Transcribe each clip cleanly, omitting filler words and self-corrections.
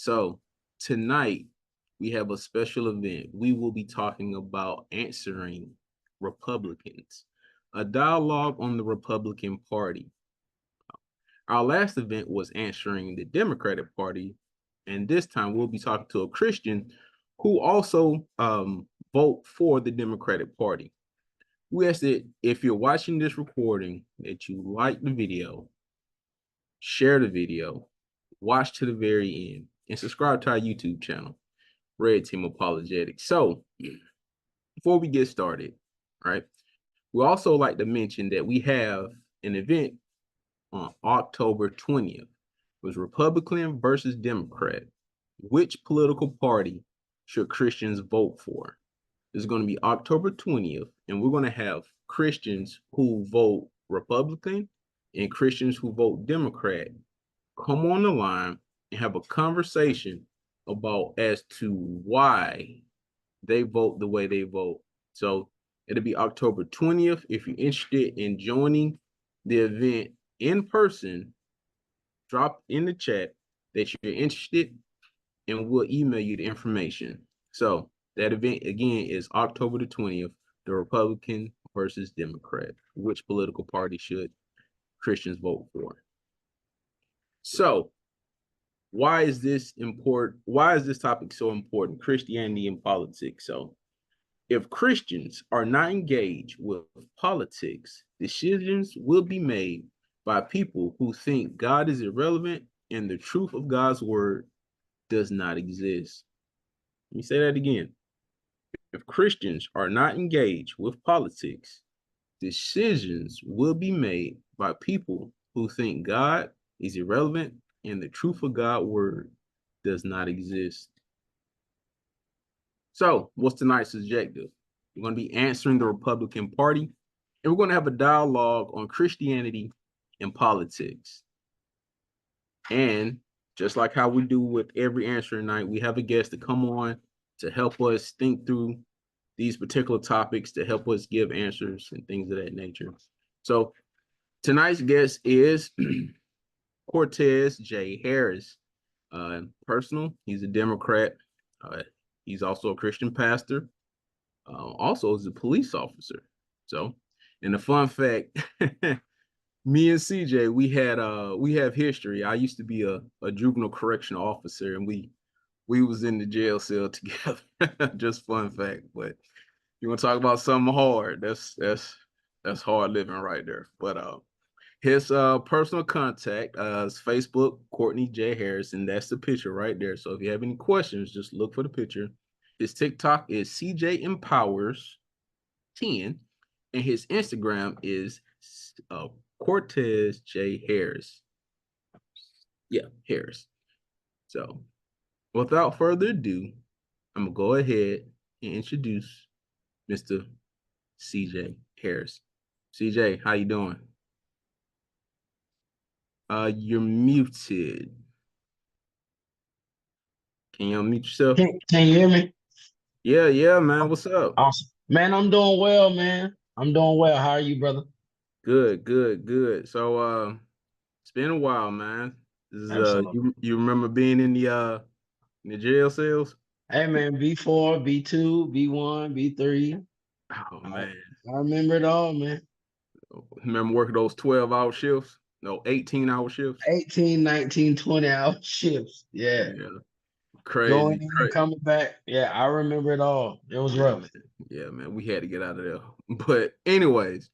So tonight we have a special event. We will be talking about answering Republicans, a dialogue on the Republican Party. Our last event was answering the Democratic Party, and this time we'll be talking to a Christian who also vote for the Democratic Party. We ask that if you're watching this recording, that you like the video, share the video, watch to the very end, and subscribe to our YouTube channel, Red Team Apologetics. So, before we get started, right, we also like to mention that we have an event on October 20th. It was Republican versus Democrat. Which political party should Christians vote for? It's going to be October 20th, and we're going to have Christians who vote Republican and Christians who vote Democrat come on the line and have a conversation about as to why they vote the way they vote. So it'll be October 20th. If you're interested in joining the event in person, drop in the chat that you're interested and we'll email you the information. So that event again is October the 20th, the Republican versus Democrat. Which political party should Christians vote for? So why is this important? Why is this topic so important? Christianity and politics. So if Christians are not engaged with politics, decisions will be made by people who think God is irrelevant and the truth of God's word does not exist. Let me say that again. If Christians are not engaged with politics, decisions will be made by people who think God is irrelevant and the truth of God's word does not exist. So, what's tonight's objective? We're going to be answering the Republican Party, and we're going to have a dialogue on Christianity and politics. And just like how we do with every answering night, we have a guest to come on to help us think through these particular topics, to help us give answers and things of that nature. So tonight's guest is Cortez J. Harris. Personal, he's a Democrat. He's also a Christian pastor. Also is a police officer. So, and a fun fact, me and CJ, we have history. I used to be a juvenile correctional officer, and we was in the jail cell together. Just fun fact. But you want to talk about something hard? That's hard living right there. But his personal contact is Facebook, Courtney J. Harris, and that's the picture right there. So if you have any questions, just look for the picture. His TikTok is CJ Empowers 10, and his Instagram is Cortez J. Harris. Yeah, Harris. So without further ado, I'm gonna go ahead and introduce Mr. CJ Harris. CJ, how you doing? You're muted. Can you unmute yourself? Can you hear me? Yeah, man. What's up? Awesome. Man, I'm doing well, man. I'm doing well. How are you, brother? Good. So it's been a while, man. This is Absolutely. you remember being in the jail cells? Hey, man, B4, B2, B1, B3. Oh I, man. I remember it all, man. Remember working those 12-hour shifts? No, 18-hour shifts. 18, 19, 20-hour shifts. Yeah. Yeah. Going Crazy. in, coming back. Yeah, I remember it all. It was Yeah, rough. man. Yeah, man. We had to get out of there. But anyways,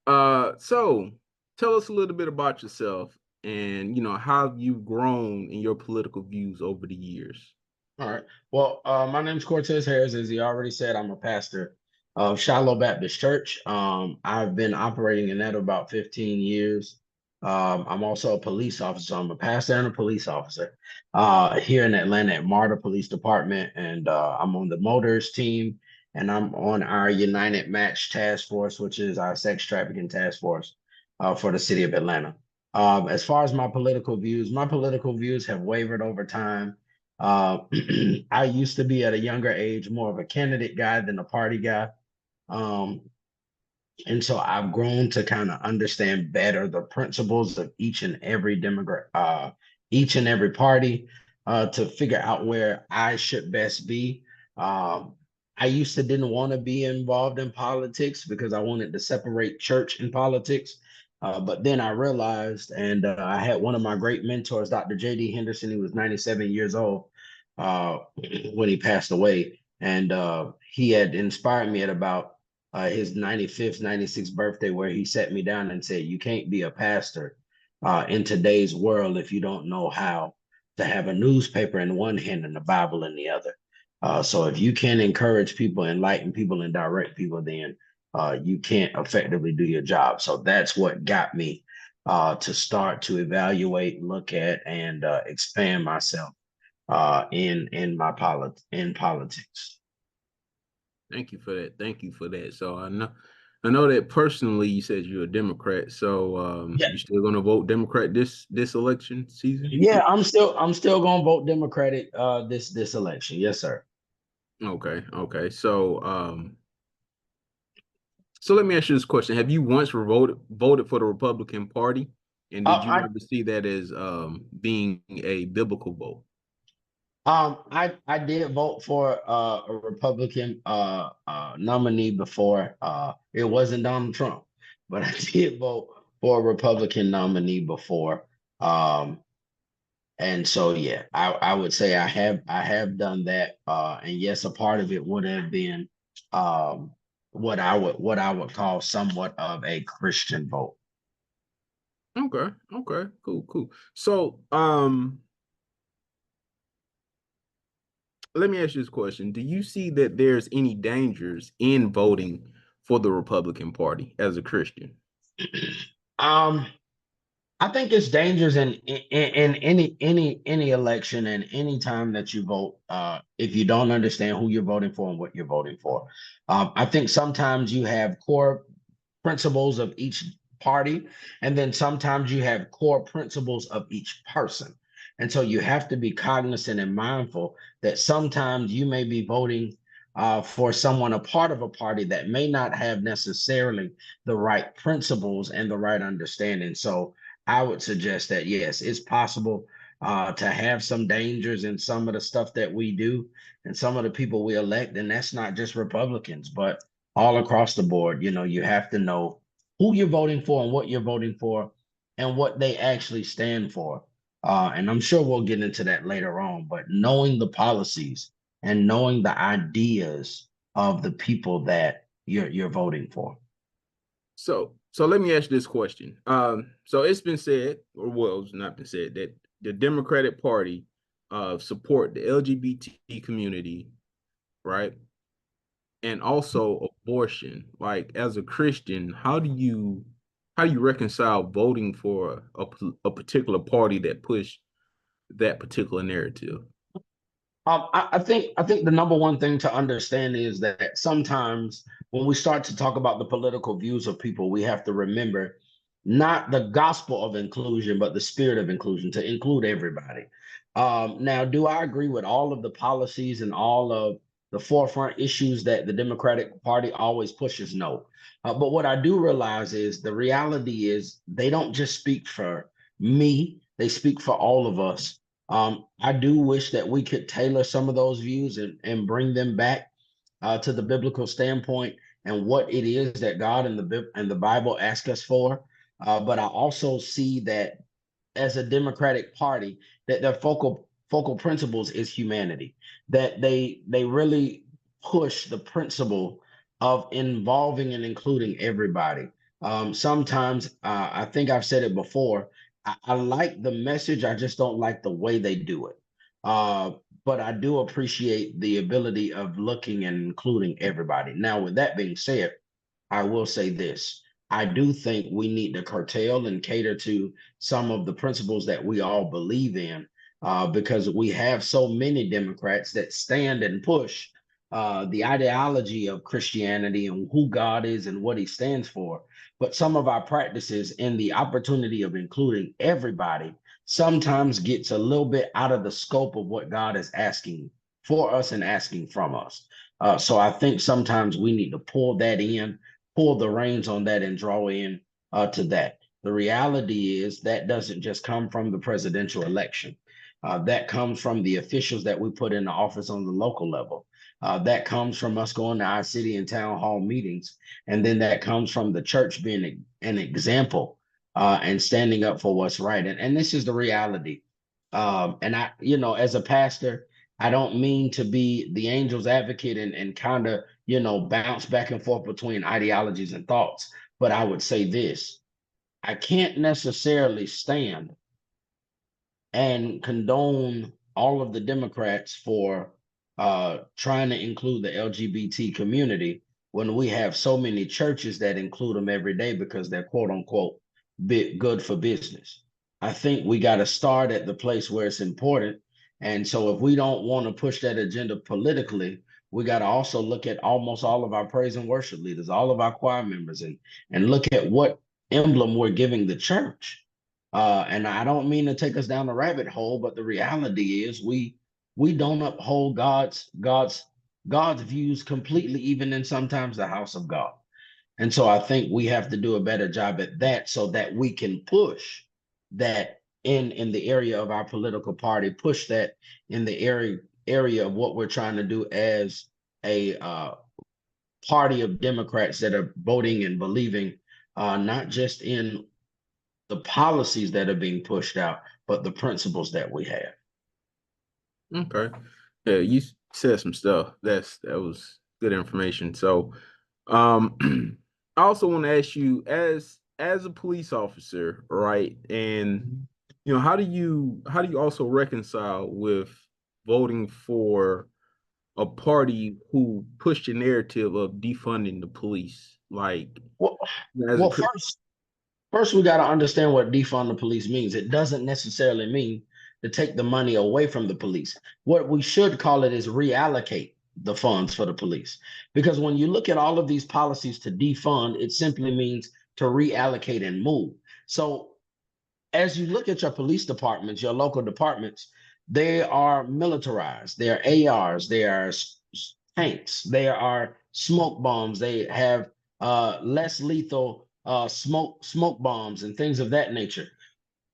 so tell us a little bit about yourself and how you've grown in your political views over the years. All right. Well, my name's Cortez Harris. As he already said, I'm a pastor of Shiloh Baptist Church. I've been operating in that about 15 years. I'm also a police officer. I'm a pastor and a police officer here in Atlanta at MARTA Police Department. And I'm on the motors team and I'm on our United Match Task Force, which is our sex trafficking task force for the city of Atlanta. As far as my political views have wavered over time. Uh, I used to be at a younger age more of a candidate guy than a party guy. Um, and so I've grown to kind of understand better the principles of each and every party. to figure out where I should best be. Um, I used to didn't want to be involved in politics because I wanted to separate church and politics. But then I realized, and I had one of my great mentors, Dr. J.D. Henderson. He was 97 years old uh, when he passed away. And he had inspired me at about his 95th, 96th birthday, where he sat me down and said, "You can't be a pastor in today's world if you don't know how to have a newspaper in one hand and the Bible in the other. So if you can encourage people, enlighten people, and direct people, then you can't effectively do your job." So that's what got me to start to evaluate, look at, and expand myself in politics. Thank you for that. Thank you for that. So I know that personally you said you're a Democrat. So Yeah, you still gonna vote Democrat this election season? yeah, I'm still gonna vote Democratic this election. Yes, sir. Okay, okay. So let me ask you this question. Have you once voted for the Republican Party? And did you I ever see that as being a biblical vote? I did vote for a Republican nominee before. It wasn't Donald Trump, but I did vote for a Republican nominee before. Um, and so yeah, I would say I have done that. And yes, a part of it would have been um what I would call somewhat of a Christian vote. Okay, okay, cool, cool. So let me ask you this question. Do you see that there's any dangers in voting for the Republican Party as a Christian? Um, I think it's dangerous in any election and any time that you vote if you don't understand who you're voting for and what you're voting for. I think sometimes you have core principles of each party, and then sometimes you have core principles of each person. And so you have to be cognizant and mindful that sometimes you may be voting for someone a part of a party that may not have necessarily the right principles and the right understanding. So I would suggest that yes, it's possible to have some dangers in some of the stuff that we do and some of the people we elect. And that's not just Republicans, but all across the board. You know, you have to know who you're voting for and what you're voting for and what they actually stand for. And I'm sure we'll get into that later on, but knowing the policies and knowing the ideas of the people that you're voting for. So let me ask you this question. So it's been said, or well, it's not been said, that the Democratic Party support the LGBT community, right? And also abortion. Like as a Christian, how do you reconcile voting for a particular party that push that particular narrative? I think the number one thing to understand is that sometimes when we start to talk about the political views of people, we have to remember not the gospel of inclusion, but the spirit of inclusion to include everybody. Now, do I agree with all of the policies and all of the forefront issues that the Democratic Party always pushes? No. But what I do realize is the reality is they don't just speak for me, they speak for all of us. I do wish that we could tailor some of those views and bring them back to the biblical standpoint and what it is that God and the Bible ask us for. But I also see that as a Democratic Party, that their focal principles is humanity. That they really push the principle of involving and including everybody. Sometimes I think I've said it before. I like the message. I just don't like the way they do it. Uh, but I do appreciate the ability of looking and including everybody. Now, with that being said, I will say this. I do think we need to curtail and cater to some of the principles that we all believe in, because we have so many Democrats that stand and push the ideology of Christianity and who God is and what he stands for. But some of our practices in the opportunity of including everybody sometimes gets a little bit out of the scope of what God is asking for us and asking from us. So I think sometimes we need to pull the reins on that and draw in to that. The reality is that doesn't just come from the presidential election. That comes from the officials that we put in the office on the local level. That comes from us going to our city and town hall meetings. And then that comes from the church being an example and standing up for what's right. And this is the reality. And I, as a pastor, I don't mean to be the angel's advocate and kind of, bounce back and forth between ideologies and thoughts. But I would say this: I can't necessarily stand and condone all of the Democrats for trying to include the LGBT community when we have so many churches that include them every day because they're quote unquote good for business. I think we got to start at the place where it's important. And so if we don't want to push that agenda politically, we got to also look at almost all of our praise and worship leaders, all of our choir members, and look at what emblem we're giving the church. And I don't mean to take us down a rabbit hole, but the reality is we don't uphold God's views completely, even in sometimes the house of God. And so I think we have to do a better job at that so that we can push that in the area of our political party, push that in the area of what we're trying to do as a party of Democrats that are voting and believing not just in the policies that are being pushed out, but the principles that we have. Okay. Yeah, you said some stuff. That was good information. So, I also want to ask you, as a police officer, right? And how do you also reconcile with voting for a party who pushed the narrative of defunding the police? Like, Well, as a well, first we got to understand what defund the police means. It doesn't necessarily mean to take the money away from the police. What we should call it is reallocate the funds for the police. Because when you look at all of these policies to defund, it simply means to reallocate and move. So as you look at your police departments, your local departments, they are militarized. They are ARs, they are tanks, they are smoke bombs, they have less lethal smoke bombs and things of that nature.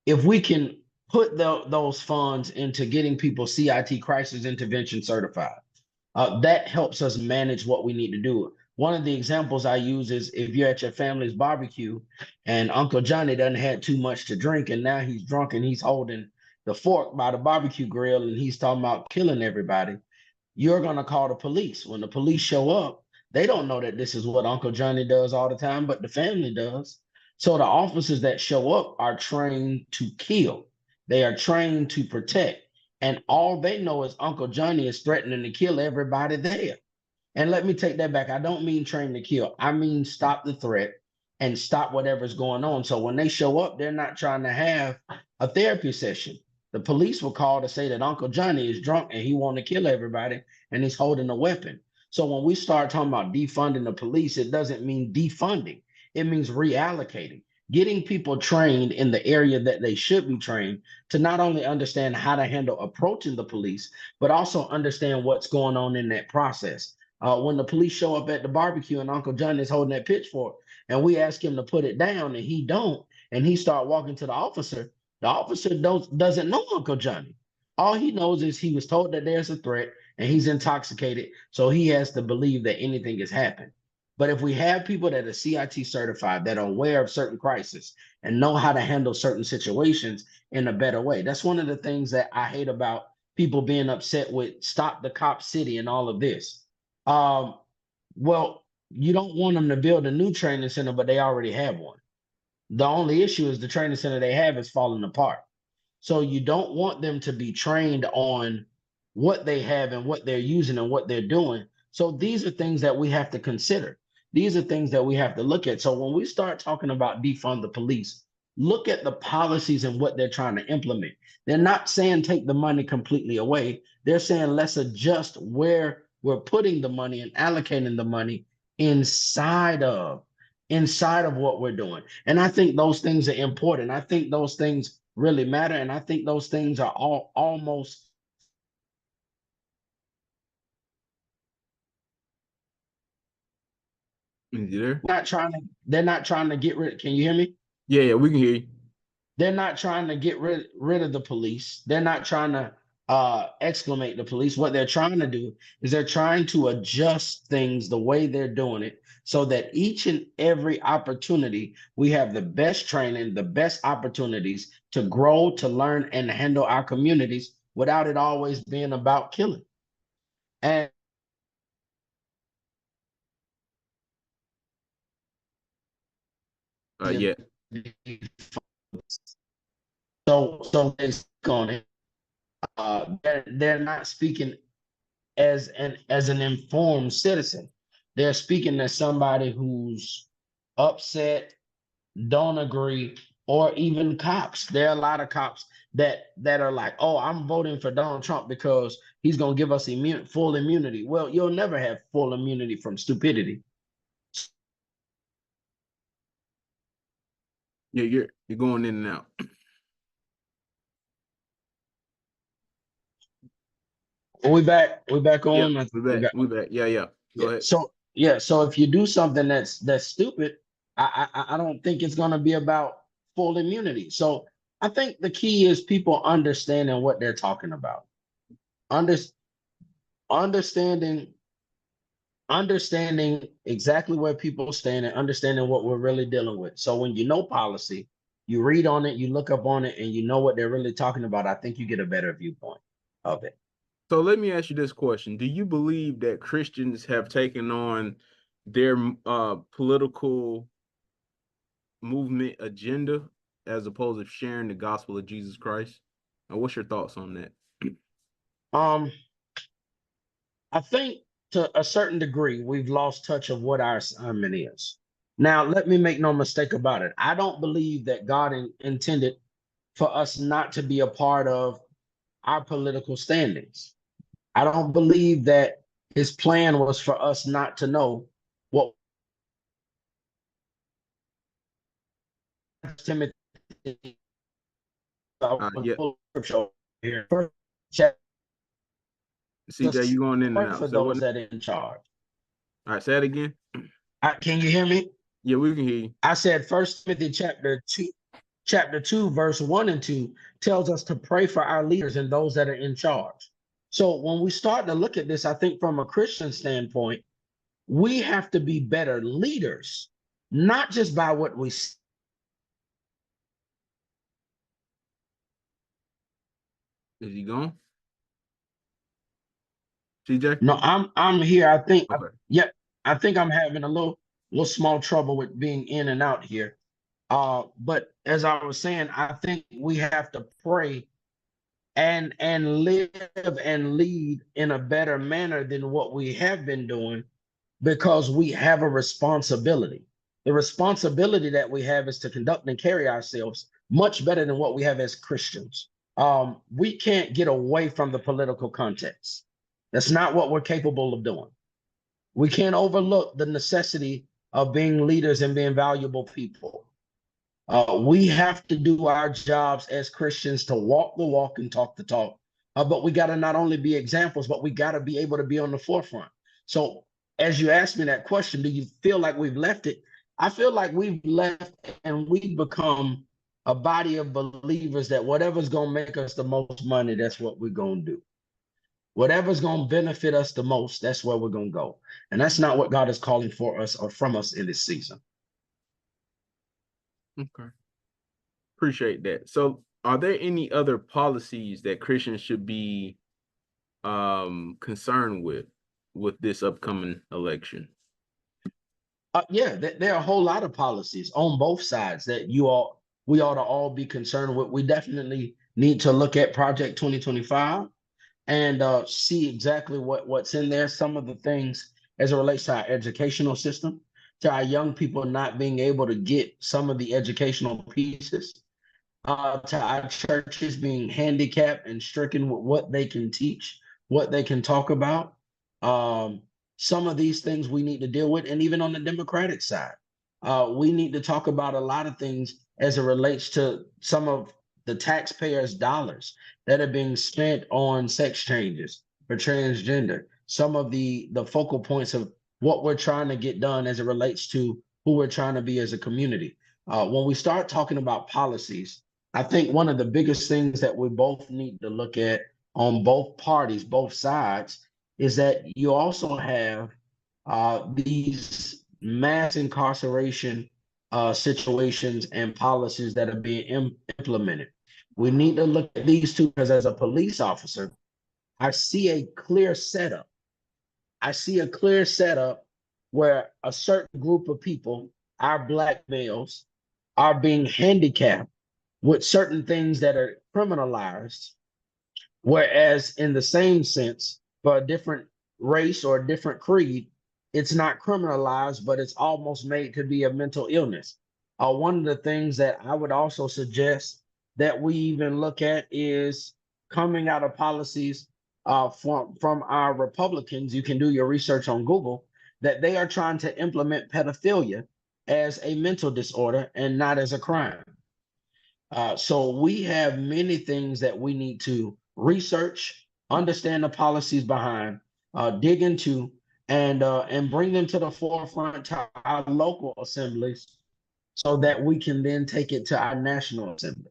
If we can put those funds into getting people CIT crisis intervention certified, that helps us manage what we need to do. One of the examples I use is if you're at your family's barbecue and Uncle Johnny doesn't had too much to drink and now he's drunk and he's holding the fork by the barbecue grill and he's talking about killing everybody, you're going to call the police. When the police show up, they don't know that this is what Uncle Johnny does all the time, but the family does. So the officers that show up are trained to kill, they are trained to protect. And all they know is Uncle Johnny is threatening to kill everybody there. And let me take that back. I don't mean train to kill. I mean stop the threat and stop whatever's going on. So when they show up, they're not trying to have a therapy session. The police will call to say that Uncle Johnny is drunk and he want to kill everybody and he's holding a weapon. So when we start talking about defunding the police, it doesn't mean defunding. It means reallocating, getting people trained in the area that they should be trained to not only understand how to handle approaching the police, but also understand what's going on in that process. When the police show up at the barbecue and Uncle Johnny is holding that pitchfork, and we ask him to put it down, and he don't, and he start walking to the officer doesn't know Uncle Johnny. All he knows is he was told that there's a threat and he's intoxicated, so he has to believe that anything has happened. But if we have people that are CIT certified, that are aware of certain crises and know how to handle certain situations in a better way, that's one of the things that I hate about people being upset with stop the cop city and all of this. um, well, you don't want them to build a new training center, but they already have one. The only issue is the training center they have is falling apart. So you don't want them to be trained on what they have and what they're using and what they're doing. So these are things that we have to consider. These are things that we have to look at. So when we start talking about defund the police, look at the policies and what they're trying to implement. They're not saying take the money completely away. They're saying let's adjust where we're putting the money and allocating the money inside of inside of what we're doing. And I think those things are important. I think those things really matter. And I think those things are all almost You there? they're not trying to get rid. Can you hear me? Yeah, yeah, we can hear you. They're not trying to get rid of the police. They're not trying to exclamate the police. What they're trying to do is they're trying to adjust things the way they're doing it so that each and every opportunity we have the best training, the best opportunities to grow, to learn, and handle our communities without it always being about killing. And Yeah. so they speak on it. They're not speaking as an informed citizen. They're speaking as somebody who's upset, don't agree, or even cops. There are a lot of cops that are like, "Oh, I'm voting for Donald Trump because he's going to give us full immunity." Well, you'll never have full immunity from stupidity. Yeah, you're going in and out. We back. We back Yeah, on. We got we back. Yeah, yeah. Go yeah. ahead. So if you do something that's stupid, I don't think it's going to be about full immunity. So I think the key is people understanding what they're talking about. Under, understanding understanding exactly where people stand and understanding what we're really dealing with. So when you know policy, you read on it, you look up on it, and you know what they're really talking about, I think you get a better viewpoint of it. So let me ask you this question. Do you believe that Christians have taken on their political movement agenda as opposed to sharing the gospel of Jesus Christ? And what's your thoughts on that? Um, I think to a certain degree, we've lost touch of what our assignment is. Now, let me make no mistake about it. I don't believe that God intended for us not to be a part of our political standings. I don't believe that his plan was for us not to know what Timothy Yeah, here. First, check CJ, you going in and pray out. for So what? those that are in charge. All right, say that again. Can you hear me? Yeah, we can hear you. I said First Timothy chapter 2, verse 1 and 2 tells us to pray for our leaders and those that are in charge. So when we start to look at this, I think from a Christian standpoint, we have to be better leaders, not just by what we see. Is he gone? CJ? No, I'm here. Okay. Yep, I think I'm having a little small trouble with being in and out here. But as I was saying, I think we have to pray and live and lead in a better manner than what we have been doing because we have a responsibility. The responsibility that we have is to conduct and carry ourselves much better than what we have as Christians. We can't get away from the political context. That's not what we're capable of doing. We can't overlook the necessity of being leaders and being valuable people. We have to do our jobs as Christians to walk the walk and talk the talk. But we got to not only be examples, but we got to be able to be on the forefront. So, as you asked me that question, do you feel like we've left it? I feel like we've left and we've become a body of believers that whatever's going to make us the most money, that's what we're going to do. Whatever's going to benefit us the most, that's where we're going to go. And that's not what God is calling for us or from us in this season. Okay. Appreciate that. So are there any other policies that Christians should be concerned with this upcoming election? Yeah, there are a whole lot of policies on both sides that we ought to all be concerned with. We definitely need to look at Project 2025 and see exactly what's in there. Some of the things as it relates to our educational system, to our young people not being able to get some of the educational pieces, to our churches being handicapped and stricken with what they can teach, what they can talk about. Um, some of these things we need to deal with, and even on the Democratic side, we need to talk about a lot of things as it relates to some of the taxpayers' dollars that are being spent on sex changes for transgender. Some of the focal points of what we're trying to get done as it relates to who we're trying to be as a community. When we start talking about policies, I think one of the biggest things that we both need to look at on both parties, both sides, is that you also have these mass incarceration situations and policies that are being implemented. We need to look at these two because, as a police officer, I see a clear setup. I see a clear setup where a certain group of people, our Black males, are being handicapped with certain things that are criminalized, whereas in the same sense, for a different race or a different creed, it's not criminalized, but it's almost made to be a mental illness. One of the things that I would also suggest that we even look at is coming out of policies from our Republicans. You can do your research on Google that they are trying to implement pedophilia as a mental disorder and not as a crime. So we have many things that we need to research, understand the policies behind, dig into, and bring them to the forefront to our local assemblies, so that we can then take it to our national assembly.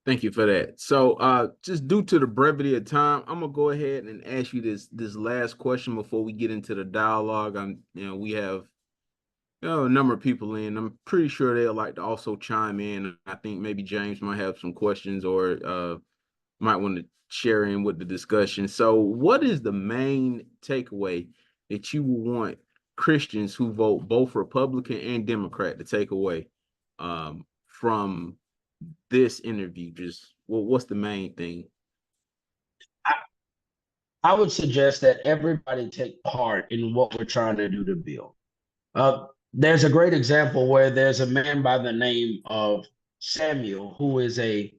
Thank you for that. So, just due to the brevity of time, I'm gonna go ahead and ask you this last question before we get into the dialogue. We have a number of people in. I'm pretty sure they'll like to also chime in. I think maybe James might have some questions or might want to share in with the discussion. So, what is the main takeaway that you want Christians who vote both Republican and Democrat to take away from this interview? Just what's the main thing? I, I would suggest that everybody take part in what we're trying to do to build. There's a great example where there's a man by the name of Samuel, who is a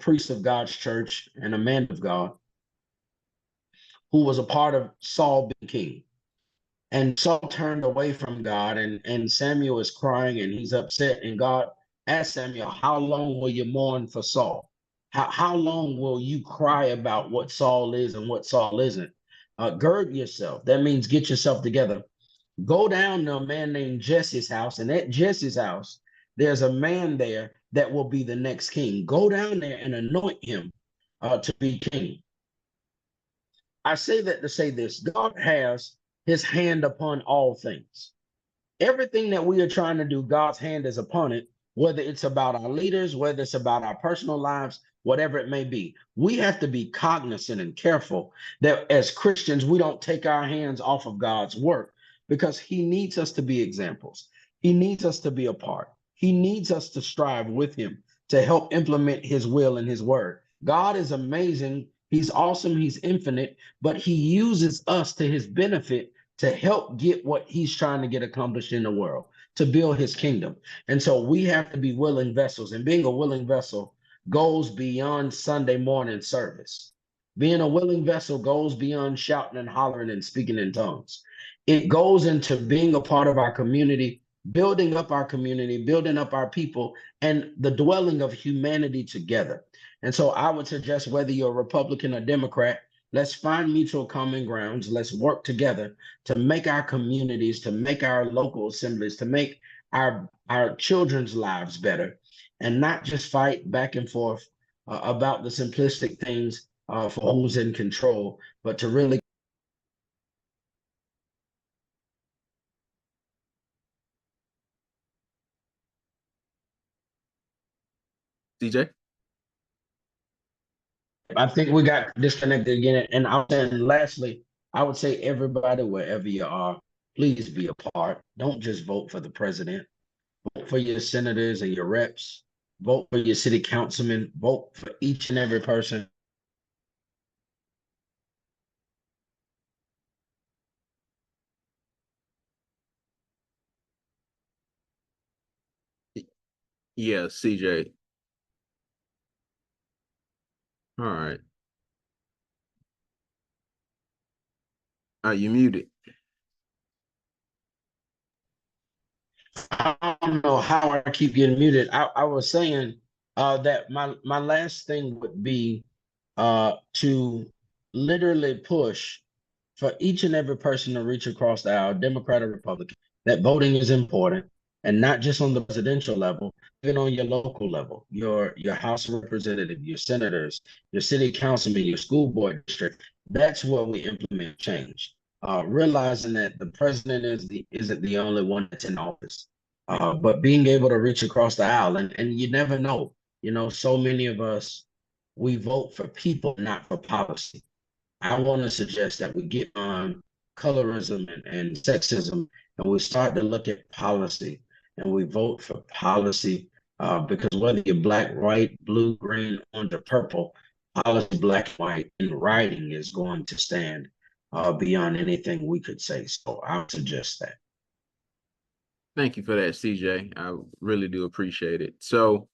priest of God's church and a man of God, who was a part of Saul being king. And Saul turned away from God, and Samuel is crying and he's upset. And God asked Samuel, "How long will you mourn for Saul? How long will you cry about what Saul is and what Saul isn't? Gird yourself." That means get yourself together. Go down to a man named Jesse's house, and at Jesse's house, there's a man there that will be the next king. Go down there and anoint him to be king. I say that to say this: God has his hand upon all things. Everything that we are trying to do, God's hand is upon it, whether it's about our leaders, whether it's about our personal lives, whatever it may be. We have to be cognizant and careful that as Christians, we don't take our hands off of God's work, because he needs us to be examples. He needs us to be a part. He needs us to strive with him to help implement his will and his word. God is amazing. He's awesome. He's infinite, but he uses us to his benefit to help get what he's trying to get accomplished in the world, to build his kingdom. And so we have to be willing vessels. And being a willing vessel goes beyond Sunday morning service. Being a willing vessel goes beyond shouting and hollering and speaking in tongues. It goes into being a part of our community, building up our community, building up our people, and the dwelling of humanity together. And so I would suggest, whether you're a Republican or Democrat, let's find mutual common grounds. Let's work together to make our communities, to make our local assemblies, to make our children's lives better, and not just fight back and forth about the simplistic things for who's in control, but to really. DJ? I think we got disconnected again. And I'm saying, lastly, I would say everybody, wherever you are, please be a part. Don't just vote for the president. Vote for your senators and your reps. Vote for your city councilmen. Vote for each and every person. Yeah, CJ. All right. You muted. I don't know how I keep getting muted. I was saying that my last thing would be to literally push for each and every person to reach across the aisle, Democrat or Republican, that voting is important. and not just on the presidential level, even on your local level, your House representative, your senators, your city councilman, your school board district. That's where we implement change. Realizing that the president isn't the only one that's in office, but being able to reach across the aisle, and you never know. So many of us, we vote for people, not for policy. I want to suggest that we get on colorism and sexism, and we start to look at policy, and we vote for policy, because whether you're black, white, blue, green, orange, or purple, policy, black and white in writing is going to stand beyond anything we could say. So I would suggest that. Thank you for that, CJ. I really do appreciate it. So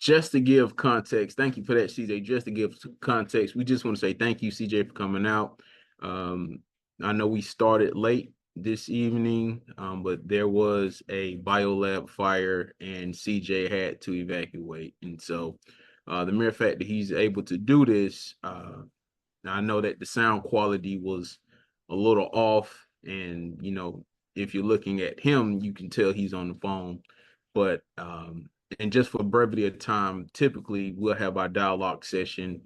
just to give context, thank you for that, CJ. Just to give context, we just want to say thank you, CJ, for coming out. I know we started late this evening, but there was a biolab fire and CJ had to evacuate. And so the mere fact that he's able to do this, I know that the sound quality was a little off, and if you're looking at him, you can tell he's on the phone. But and just for brevity of time, typically we'll have our dialogue session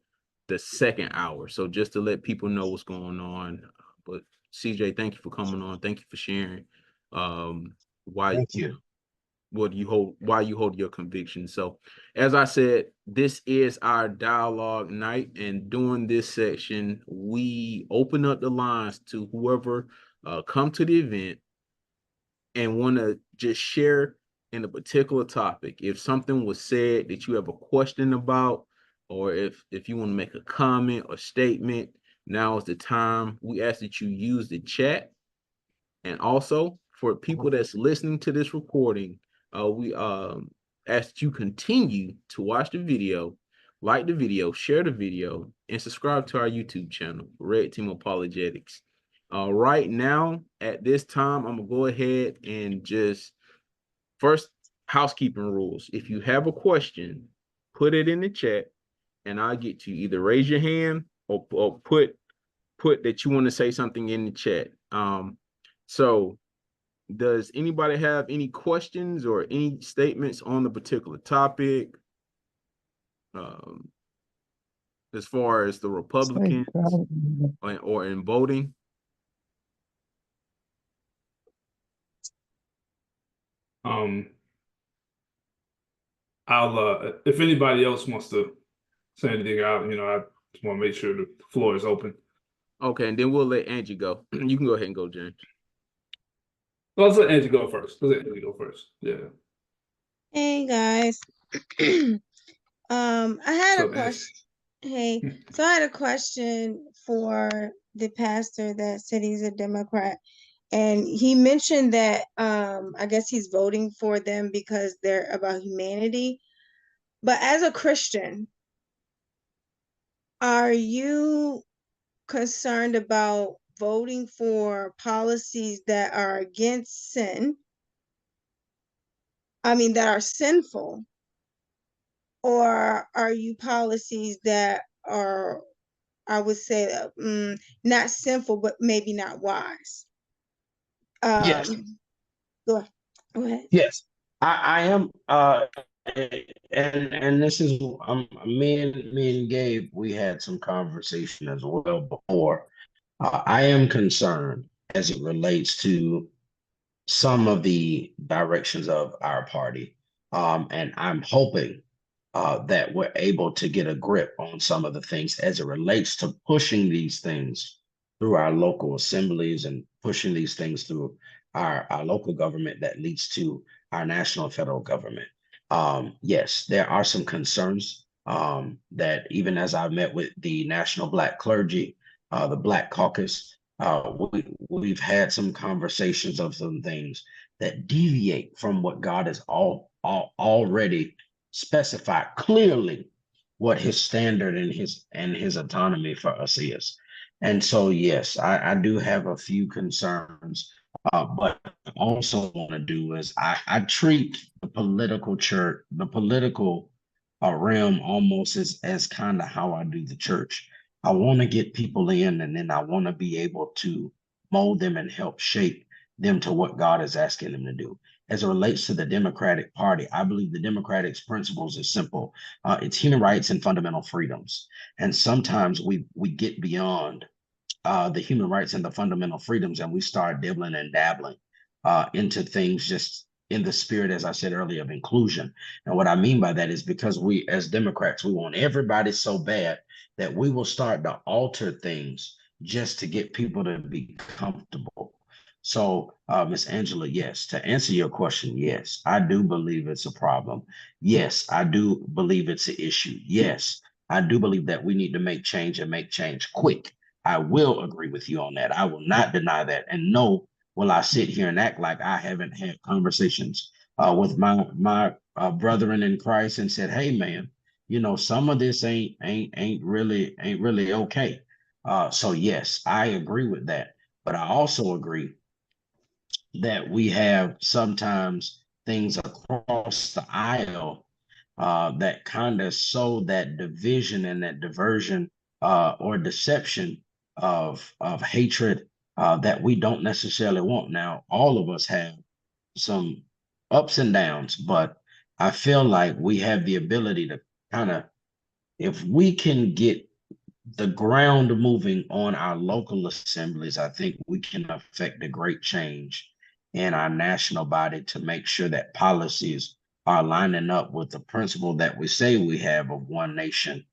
the second hour. So just to let people know what's going on. But CJ, thank you for coming on. Thank you for sharing. Why Thank you. why you hold your conviction. So as I said, this is our dialogue night, and during this section we open up the lines to whoever come to the event and want to just share in a particular topic. If something was said that you have a question about, or if you want to make a comment or statement, now is the time. We ask that you use the chat. And also for people that's listening to this recording, we ask that you continue to watch the video, like the video, share the video, and subscribe to our YouTube channel, Red Team Apologetics. Right now, at this time, I'm gonna go ahead and just first housekeeping rules. If you have a question, put it in the chat, and I'll get to you. Either raise your hand or put that you want to say something in the chat. So does anybody have any questions or any statements on the particular topic? As far as the Republicans or in voting? I'll if anybody else wants to say anything, I just want to make sure the floor is open. Okay, and then we'll let Angie go. You can go ahead and go, James. Well, let's let Angie go first. Yeah. Hey guys. I had a So, question. Hey, so I had a question for the pastor that said he's a Democrat. And he mentioned that I guess he's voting for them because they're about humanity. But as a Christian, are you concerned about voting for policies that are against sin? I mean, that are sinful? Or are you policies that are, I would say, not sinful, but maybe not wise? Yes. Go ahead. Yes, I am. And this is me and Gabe. We had some conversation as well before. I am concerned as it relates to some of the directions of our party, and I'm hoping that we're able to get a grip on some of the things as it relates to pushing these things through our local assemblies and pushing these things through our local government that leads to our national and federal government. Yes, there are some concerns that even as I've met with the National Black Clergy, the Black Caucus, we've had some conversations of some things that deviate from what God has already specify clearly what his standard and his autonomy for us is. And so, yes, I do have a few concerns. But I also want to do is I treat the political church, the political realm almost as kind of how I do the church. I want to get people in, and then I want to be able to mold them and help shape them to what God is asking them to do. As it relates to the Democratic Party, I believe the Democratic's principles is simple. It's human rights and fundamental freedoms. And sometimes we get beyond the human rights and the fundamental freedoms, and we start dibbling and dabbling into things just in the spirit, as I said earlier, of inclusion. And what I mean by that is because we, as Democrats, we want everybody so bad that we will start to alter things just to get people to be comfortable. So, Miss Angela, yes, to answer your question, yes, I do believe it's a problem. Yes, I do believe it's an issue. Yes, I do believe that we need to make change and make change quick. I will agree with you on that. I will not deny that. And no, will I sit here and act like I haven't had conversations with my brethren in Christ and said, "Hey, man, you know, some of this ain't really okay." So yes, I agree with that. But I also agree that we have sometimes things across the aisle that kind of sow that division and that diversion or deception of hatred that we don't necessarily want. Now, all of us have some ups and downs, but I feel like we have the ability to kind of, if we can get the ground moving on our local assemblies, I think we can affect a great change in our national body to make sure that policies are lining up with the principle that we say we have of one nation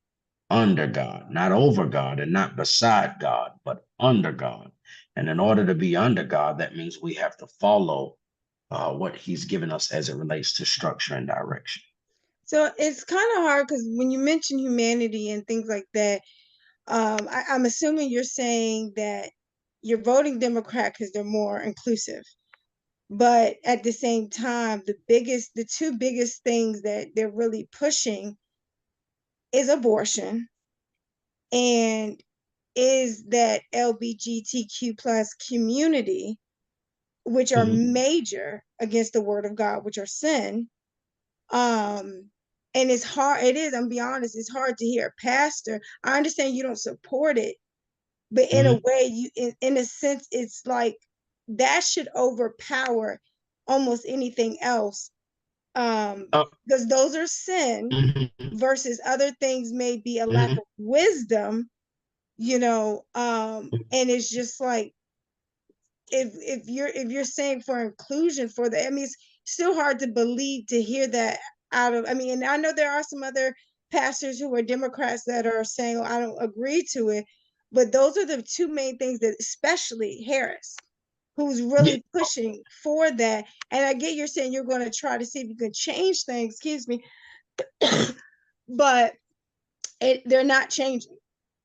under God, not over God and not beside God, but under God. And in order to be under God, that means we have to follow what He's given us as it relates to structure and direction. So it's kind of hard because when you mention humanity and things like that, I'm assuming you're saying that you're voting Democrat because they're more inclusive. But at the same time, the two biggest things that they're really pushing is abortion and is that LGBTQ plus community, which are major against the word of God, which are sin. And it's hard, I'm be honest, it's hard to hear a pastor. I understand you don't support it, but in a way, in a sense, it's like that should overpower almost anything else. Because those are sin versus other things may be a lack of wisdom, and it's just like if you're saying for inclusion for the, I mean, it's still hard to believe to hear that out of, I mean, and I know there are some other pastors who are Democrats that are saying, oh, I don't agree to it, but those are the two main things that, especially Harris, who's really pushing for that. And I get you're saying you're going to try to see if you can change things, excuse me, but they're not changing.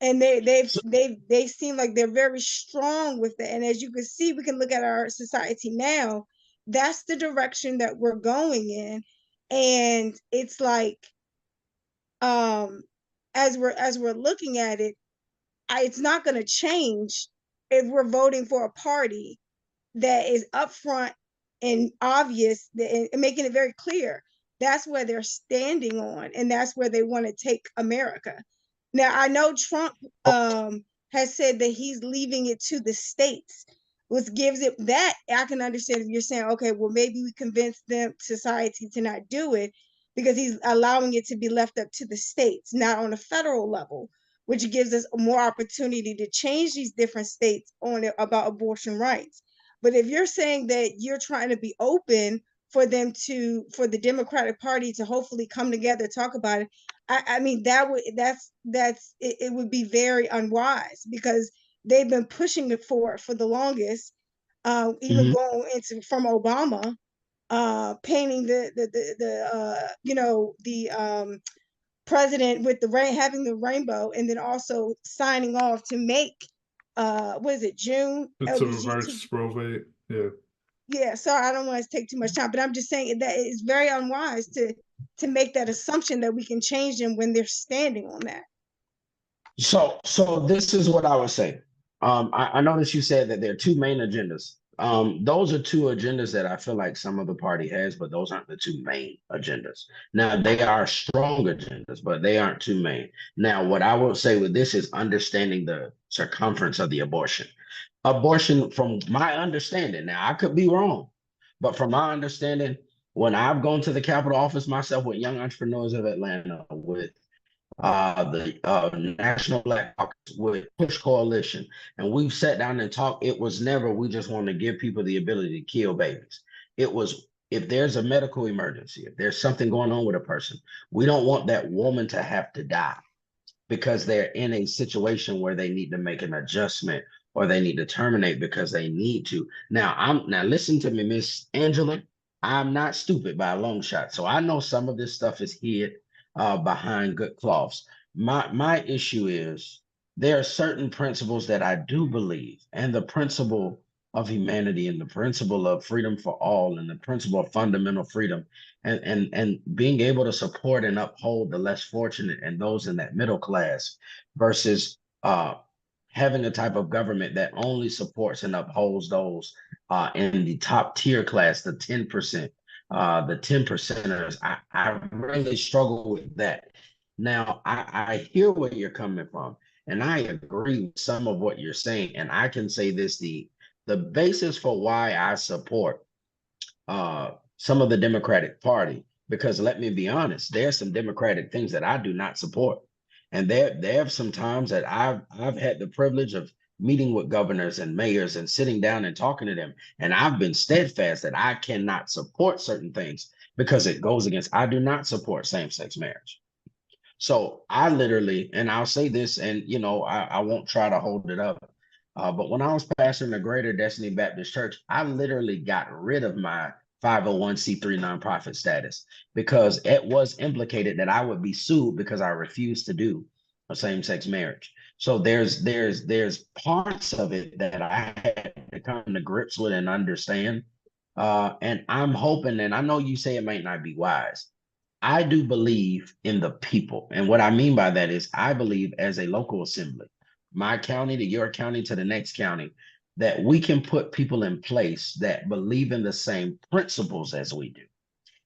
And they seem like they're very strong with it. And as you can see, we can look at our society now. That's the direction that we're going in. And it's like, as we're looking at it, it's not going to change if we're voting for a party that is upfront and obvious and making it very clear that's where they're standing on, and that's where they want to take America. Now, I know Trump has said that he's leaving it to the states, which gives it that I can understand if you're saying, okay, well, maybe we convince them, society, to not do it because he's allowing it to be left up to the states, not on a federal level, which gives us more opportunity to change these different states on it about abortion rights. But if you're saying that you're trying to be open for the Democratic Party to hopefully come together, talk about it, I mean, it would be very unwise because they've been pushing it for the longest, even going into from Obama, painting the president with having the rainbow, and then also signing off to make what is it, June? It's a reverse Roe v. Yeah. Yeah, sorry, I don't want to take too much time, but I'm just saying that it's very unwise to make that assumption that we can change them when they're standing on that. So this is what I would say. I noticed you said that there are two main agendas. Those are two agendas that I feel like some of the party has, but those aren't the two main agendas. Now, they are strong agendas, but they aren't two main. Now, what I will say with this is understanding the circumference of the abortion. abortion, from my understanding, now I could be wrong, but from my understanding, when I've gone to the Capitol office myself with Young Entrepreneurs of Atlanta, with the National Black Caucus, with Push Coalition, and we've sat down and talked, it was never, we just want to give people the ability to kill babies. It was, if there's a medical emergency, if there's something going on with a person, we don't want that woman to have to die because they're in a situation where they need to make an adjustment or they need to terminate because they need to. Now listen to me, Miss Angela. I'm not stupid by a long shot. So I know some of this stuff is hid behind good cloths. My issue is there are certain principles that I do believe, and the principle of humanity and the principle of freedom for all and the principle of fundamental freedom and being able to support and uphold the less fortunate and those in that middle class versus having a type of government that only supports and upholds those in the top tier class, the 10%, the 10 percenters. I really struggle with that. Now, I hear where you're coming from, and I agree with some of what you're saying. And I can say this, the basis for why I support some of the Democratic Party, because let me be honest, there's some Democratic things that I do not support. And there have some times that I've had the privilege of meeting with governors and mayors and sitting down and talking to them. And I've been steadfast that I cannot support certain things because it goes against, I do not support same-sex marriage. So I literally, and I'll say this, and you know, I won't try to hold it up. But when I was pastoring the Greater Destiny Baptist Church, I literally got rid of my 501c3 nonprofit status because it was implicated that I would be sued because I refused to do a same-sex marriage. So there's parts of it that I had to come to grips with and understand. And I'm hoping, and I know you say it might not be wise. I do believe in the people. And what I mean by that is I believe as a local assembly, my county to your county to the next county, that we can put people in place that believe in the same principles as we do.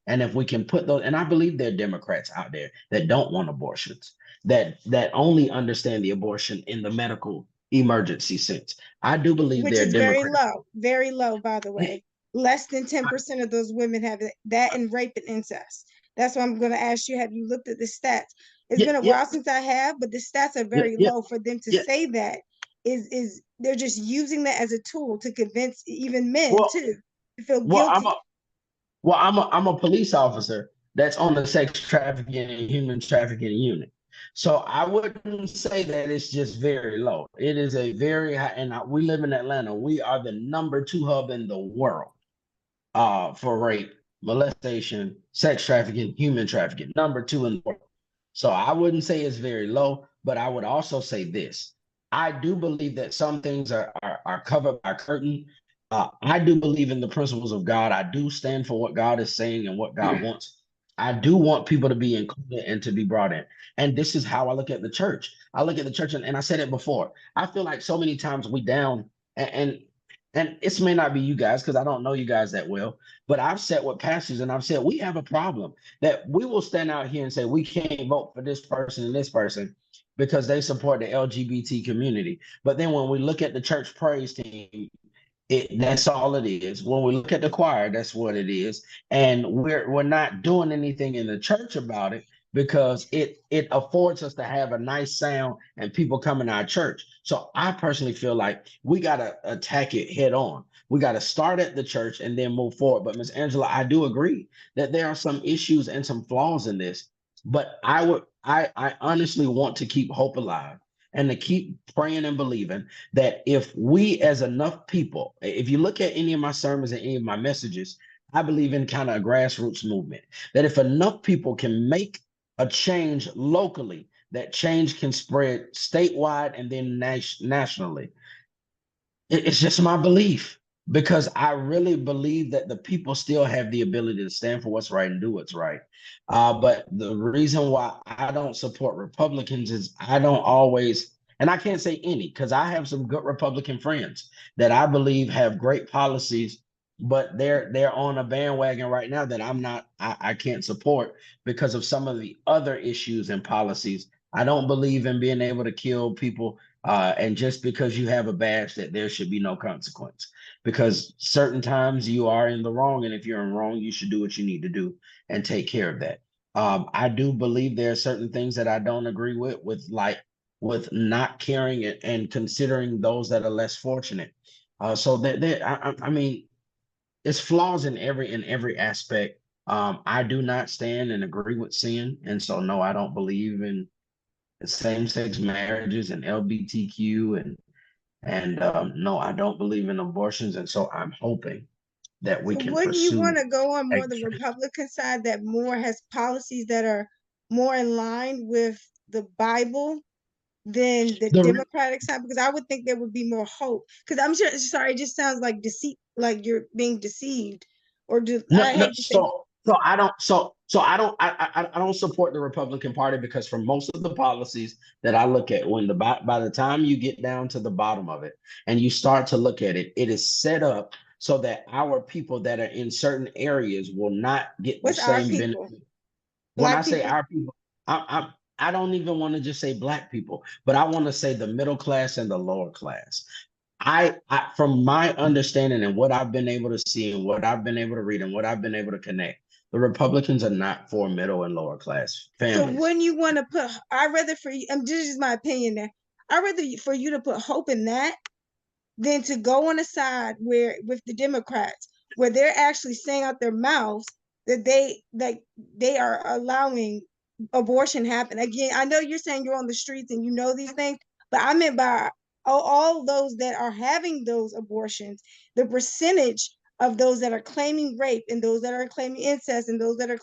And if we can put those, and I believe there are Democrats out there that don't want abortions, that only understand the abortion in the medical emergency sense. I do believe Which there are is Democrats. very low, by the way. Less than 10% of those women have that and rape and incest. That's why I'm going to ask you, have you looked at the stats? It's Yeah, been a yeah, while since I have, but the stats are yeah, very yeah, low. For them to yeah. say that is they're just using that as a tool to convince even men Well, too to feel well, guilty. I'm a police officer that's on the sex trafficking and human trafficking unit. So I wouldn't say that it's just very low. It is a very high, and we live in Atlanta. We are the #2 hub in the world for rape, molestation, sex trafficking, human trafficking, #2 in the world. So I wouldn't say it's very low, but I would also say this. I do believe that some things are covered by curtain. I do believe in the principles of God. I do stand for what God is saying and what God wants. I do want people to be included and to be brought in. And this is how I look at the church. I look at the church, and I said it before. I feel like so many times we down, and this may not be you guys because I don't know you guys that well, but I've sat with pastors and I've said we have a problem that we will stand out here and say we can't vote for this person and this person because they support the LGBT community. But then when we look at the church praise team, that's all it is. When we look at the choir, that's what it is. And we're not doing anything in the church about it because it affords us to have a nice sound and people come in our church. So I personally feel like we gotta attack it head on. We gotta start at the church and then move forward. But Miss Angela, I do agree that there are some issues and some flaws in this. But I honestly want to keep hope alive and to keep praying and believing that if we as enough people, if you look at any of my sermons and any of my messages, I believe in kind of a grassroots movement, that if enough people can make a change locally, that change can spread statewide and then nationally. It's just my belief because I really believe that the people still have the ability to stand for what's right and do what's right. But the reason why I don't support Republicans is I don't always, and I can't say any, because I have some good Republican friends that I believe have great policies, but they're on a bandwagon right now that I can't support because of some of the other issues and policies I don't believe in being able to kill people, and just because you have a badge that there should be no consequence. Because certain times you are in the wrong, and if you're in wrong, you should do what you need to do and take care of that. I do believe there are certain things that I don't agree with like with not caring and considering those that are less fortunate. So I mean, it's flaws in every aspect. I do not stand and agree with sin, and so no, I don't believe in same-sex marriages and LGBTQ and no, I don't believe in abortions, and so I'm hoping that we So can wouldn't you want pursue to go on a more the Republican side that more has policies that are more in line with the Bible than the the Democratic side? Because I would think there would be more hope. Because I'm sure, sorry, it just sounds like deceit, like you're being deceived, or no, I no, hate to say. I don't support the Republican Party because for most of the policies that I look at, when by the time you get down to the bottom of it and you start to look at it, it is set up so that our people that are in certain areas will not get the What's our same people? benefit. When I Black say people? our people, I don't even want to just say black people, but I want to say the middle class and the lower class. I from my understanding and what I've been able to see and what I've been able to read and what I've been able to connect, the Republicans are not for middle and lower class So families. wouldn't you want to put? I'd rather for you. And this is my opinion. There, I'd rather for you to put hope in that than to go on a side where with the Democrats, where they're actually saying out their mouths that they are allowing abortion happen. Again, I know you're saying you're on the streets and you know these things, but I meant by all those that are having those abortions, the percentage of those that are claiming rape and those that are claiming incest and those that are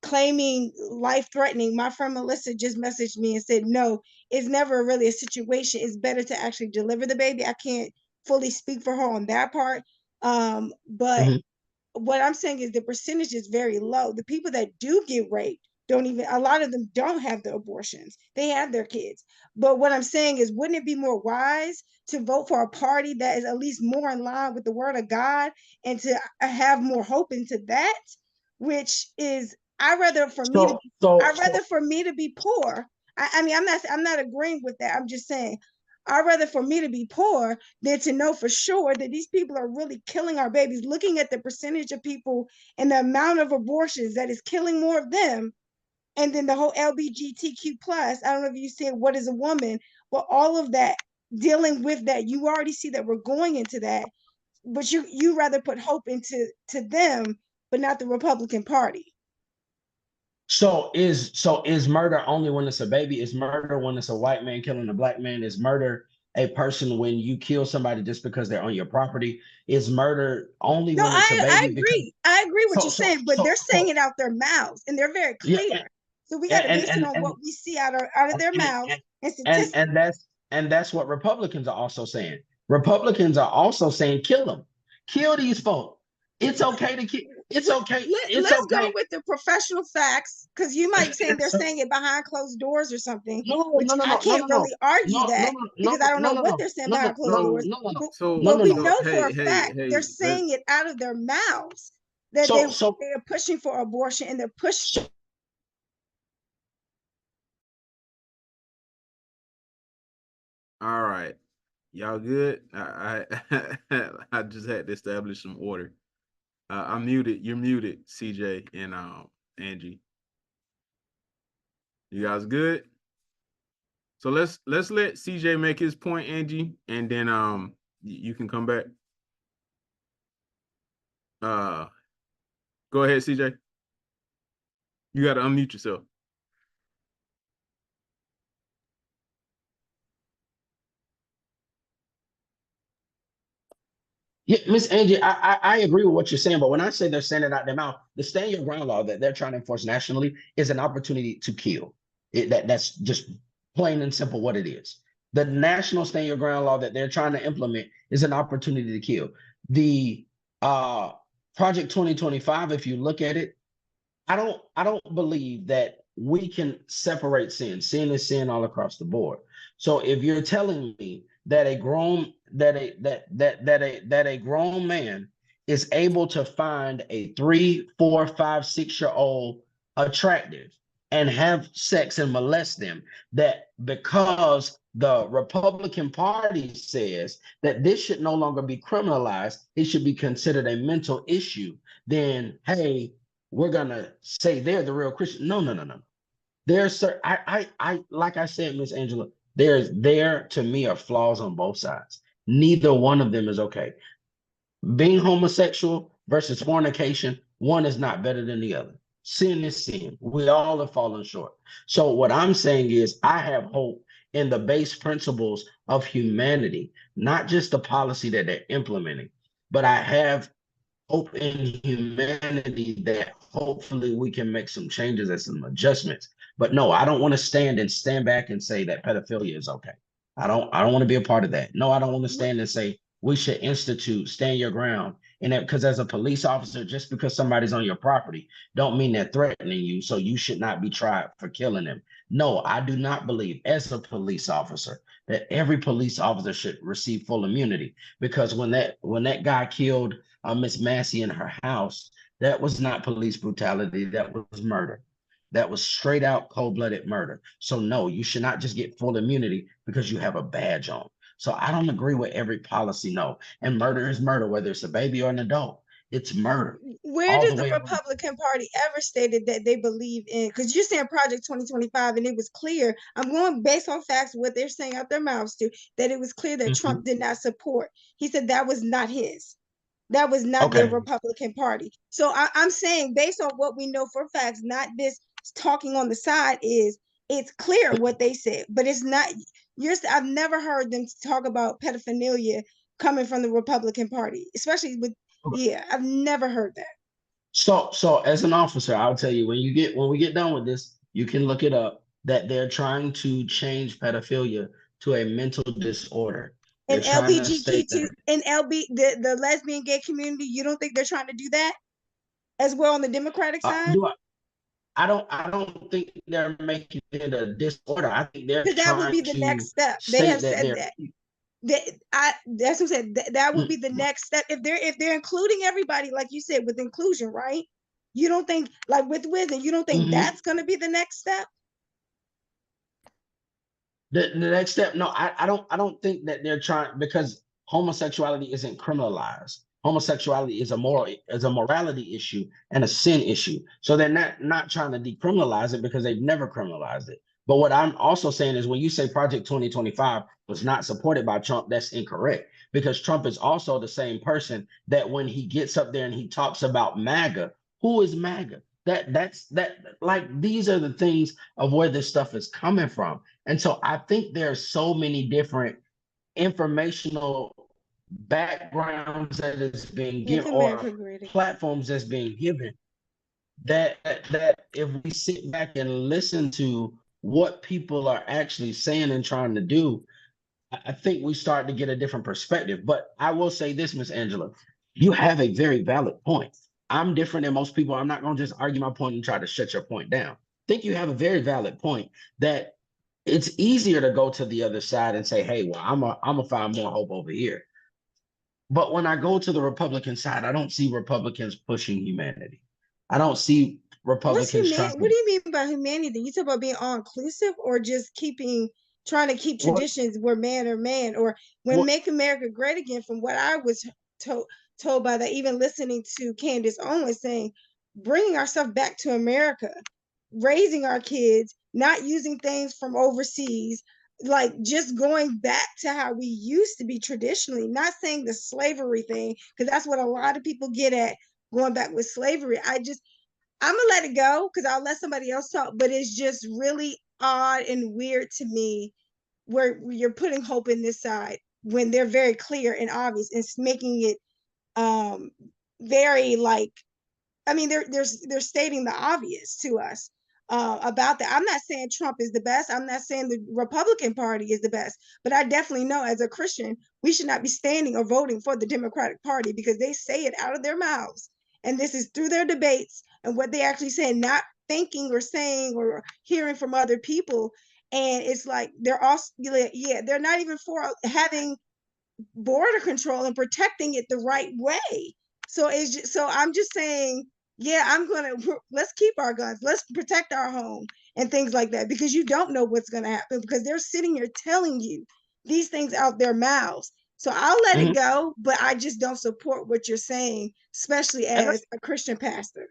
claiming life threatening. My friend Melissa just messaged me and said, no, it's never really a situation. It's better to actually deliver the baby. I can't fully speak for her on that part. But Mhm. what I'm saying is the percentage is very low. The people that do get raped don't even, a lot of them don't have the abortions. They have their kids. But what I'm saying is, wouldn't it be more wise to vote for a party that is at least more in line with the word of God and to have more hope into that, which is, I'd rather for me to So be, so I'd so rather for me to be poor. I mean, I'm not agreeing with that. I'm just saying I'd rather for me to be poor than to know for sure that these people are really killing our babies. Looking at the percentage of people and the amount of abortions that is killing more of them, and then the whole LGBTQ plus. I don't know if you said what is a woman, but all of that dealing with that, you already see that we're going into that. But you rather put hope into them, but not the Republican Party. is murder only when it's a baby? Is murder when it's a white man killing a black man? Is murder a person when you kill somebody just because they're on your property? Is murder only No, when it's a I baby? Because agree. I agree what so you're so saying, but so they're saying so it out their mouths and they're very yeah, clear. So we got to and base it and on and what we see out of their and mouths and and statistics. and that's what Republicans are also saying. Republicans are also saying kill them, kill these folks. It's okay to kill. It's okay. It's Let's go okay. with the professional facts because you might be saying they're So, saying it behind closed doors or something, no, which no, no, I no, no, can't no, really no, argue no, no, that no, because I don't no, know no, what no, they're saying no, no, behind closed no, doors. no, no, no, But, no, So but no, we no. know for hey, a hey, fact they're hey, let saying it out of their mouths that So so they are pushing for abortion and they're pushing. so all right. Y'all good? I just had to establish some order. I'm muted. You're muted, CJ and Angie. You guys good? So let's let CJ make his point, Angie, and then you can come back. Uh Go ahead, CJ. You gotta unmute yourself. yeah, Miss Angie, I agree with what you're saying, but when I say they're saying it out their mouth, the stand your ground law that they're trying to enforce nationally is an opportunity to kill. That's just plain and simple what it is. The national stand your ground law that they're trying to implement is an opportunity to kill. The Project 2025, if you look at it, I don't believe that we can separate sin. Sin is sin all across the board. So if you're telling me that a grown man is able to find a 3, 4, 5, 6-year old attractive and have sex and molest them, that because the Republican Party says that this should no longer be criminalized, it should be considered a mental issue, then hey, we're gonna say they're the real Christian. No, no, no, no. There's like I said, Miss Angela, there to me are flaws on both sides. Neither one of them is okay. Being homosexual versus fornication, one is not better than the other. Sin is sin. We all have fallen short. So what I'm saying is I have hope in the base principles of humanity, not just the policy that they're implementing, but I have hope in humanity that hopefully we can make some changes and some adjustments. But no, I don't want to stand back and say that pedophilia is okay. I don't want to be a part of that. No, I don't want to stand and say we should institute stand your ground. And that because as a police officer, just because somebody's on your property, don't mean they're threatening you. So you should not be tried for killing them. No, I do not believe as a police officer that every police officer should receive full immunity. Because when that guy killed Miss Massey in her house, that was not police brutality. That was murder. That was straight out cold-blooded murder. So no, you should not just get full immunity because you have a badge on. So I don't agree with every policy, no. And murder is murder, whether it's a baby or an adult. It's murder Where all did the the way around. Republican Party ever stated that they believe in? Because you're saying Project 2025, and it was clear. I'm going based on facts, what they're saying out their mouths to, that it was clear that Mhm. Trump did not support. He said that was not his. That was not their Okay. Republican Party. So I'm saying, based on what we know for facts, not this talking on the side, is it's clear what they said, but it's not. I've never heard them talk about pedophilia coming from the Republican Party, especially with. Yeah, I've never heard that. So as an officer, I'll tell you when we get done with this, you can look it up that they're trying to change pedophilia to a mental disorder. They're And trying to state LBGT2 that. and the lesbian gay community, you don't think they're trying to do that as well on the Democratic side? Do I don't think they're making it a disorder. I think they're Because that would trying be the to next step. They state have that said they're that. That's what I said. That would be the mm, next step if they're including everybody, like you said, with inclusion, right? You don't think, like with wisdom, you don't think mhm. that's going to be the next step? The next step, no, I don't think that they're trying because homosexuality isn't criminalized. Homosexuality is a morality issue and a sin issue. So they're not trying to decriminalize it because they've never criminalized it. But what I'm also saying is when you say Project 2025 was not supported by Trump, that's incorrect because Trump is also the same person that when he gets up there and he talks about MAGA, who is MAGA? That like these are the things of where this stuff is coming from. And so I think there's so many different informational backgrounds that is being Make given or America great again. platforms that's being given that if we sit back and listen to what people are actually saying and trying to do, I think we start to get a different perspective. But I will say this, Miss Angela, you have a very valid point. I'm different than most people. I'm not going to just argue my point and try to shut your point down. I think you have a very valid point that it's easier to go to the other side and say, hey, well, I'm gonna find more hope over here. But when I go to the Republican side, I don't see Republicans pushing humanity. I don't see What's Republicans trying human? What to do you mean by humanity? You talk about being all inclusive, or just trying to keep what traditions where man or man, or when what Make America Great Again? From what I was told by that, even listening to Candace Owens saying, bringing ourselves back to America, raising our kids, not using things from overseas, like just going back to how we used to be traditionally. Not saying the slavery thing, because that's what a lot of people get at going back with slavery. I'm gonna let it go because I'll let somebody else talk, but it's just really odd and weird to me where you're putting hope in this side when they're very clear and obvious. It's making it um very like, I mean, they're stating the obvious to us about that. I'm not saying Trump is the best. I'm not saying the Republican Party is the best, but I definitely know as a Christian, we should not be standing or voting for the Democratic Party because they say it out of their mouths, and this is through their debates and what they actually say, not thinking or saying or hearing from other people. And it's like they're also, yeah, they're not even for having border control and protecting it the right way. So I'm just saying, yeah, let's keep our guns, let's protect our home, and things like that, because you don't know what's going to happen, because they're sitting here telling you these things out their mouths. So I'll let it go, but I just don't support what you're saying, especially as a Christian pastor.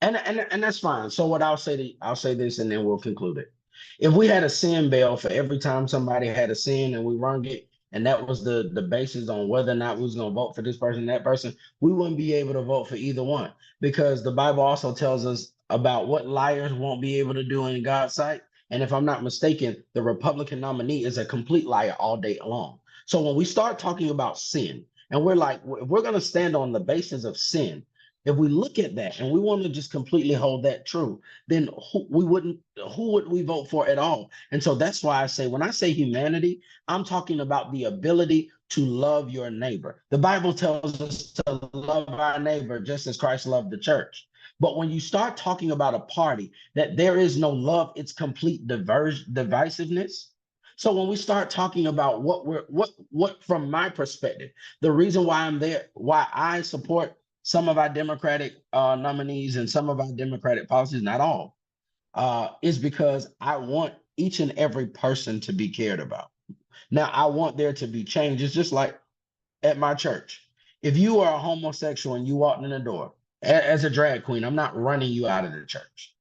And that's fine. So what I'll say this, and then we'll conclude it. If we had a sin bell for every time somebody had a sin and we rung it, and that was the basis on whether or not we was going to vote for this person, that person, we wouldn't be able to vote for either one, because the Bible also tells us about what liars won't be able to do in God's sight. And if I'm not mistaken, the Republican nominee is a complete liar all day long. So when we start talking about sin, and we're like, if we're going to stand on the basis of sin, if we look at that and we want to just completely hold that true, then who would we vote for at all? And so that's why I say, when I say humanity, I'm talking about the ability to love your neighbor. The Bible tells us to love our neighbor just as Christ loved the church. But when you start talking about a party that there is no love, it's complete divisiveness. So when we start talking about what from my perspective, the reason why I'm there, why I support some of our Democratic nominees and some of our Democratic policies, not all, is because I want each and every person to be cared about. Now, I want there to be change. It's just like at my church. If you are a homosexual and you walked in the door as a drag queen, I'm not running you out of the church.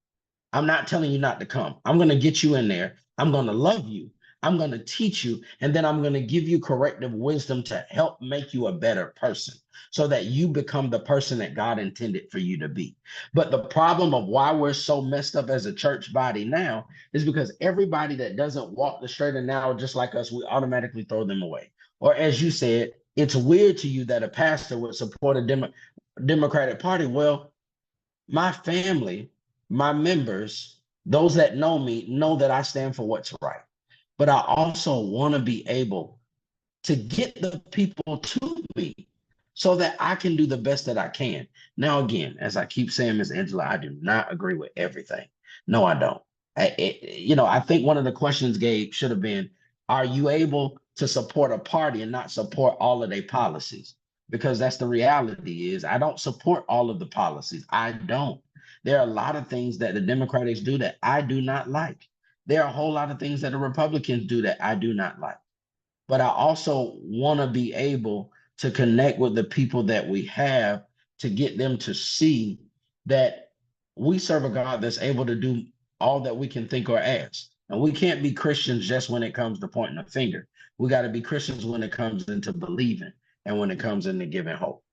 I'm not telling you not to come. I'm going to get you in there. I'm going to love you. I'm going to teach you. And then I'm going to give you corrective wisdom to help make you a better person so that you become the person that God intended for you to be. But the problem of why we're so messed up as a church body now is because everybody that doesn't walk the straight and narrow just like us, we automatically throw them away. Or as you said, it's weird to you that a pastor would support a Democratic Party. Well, my family, my members, those that know me, know that I stand for what's right. But I also want to be able to get the people to me so that I can do the best that I can. Now, again, as I keep saying, Ms. Angela, I do not agree with everything. No, I don't. I think one of the questions, Gabe, should have been, are you able to support a party and not support all of their policies? Because that's the reality is I don't support all of the policies. I don't. There are a lot of things that the Democrats do that I do not like. There are a whole lot of things that the Republicans do that I do not like. But I also want to be able to connect with the people that we have to get them to see that we serve a God that's able to do all that we can think or ask. And we can't be Christians just when it comes to pointing a finger. We got to be Christians when it comes into believing and when it comes into giving hope.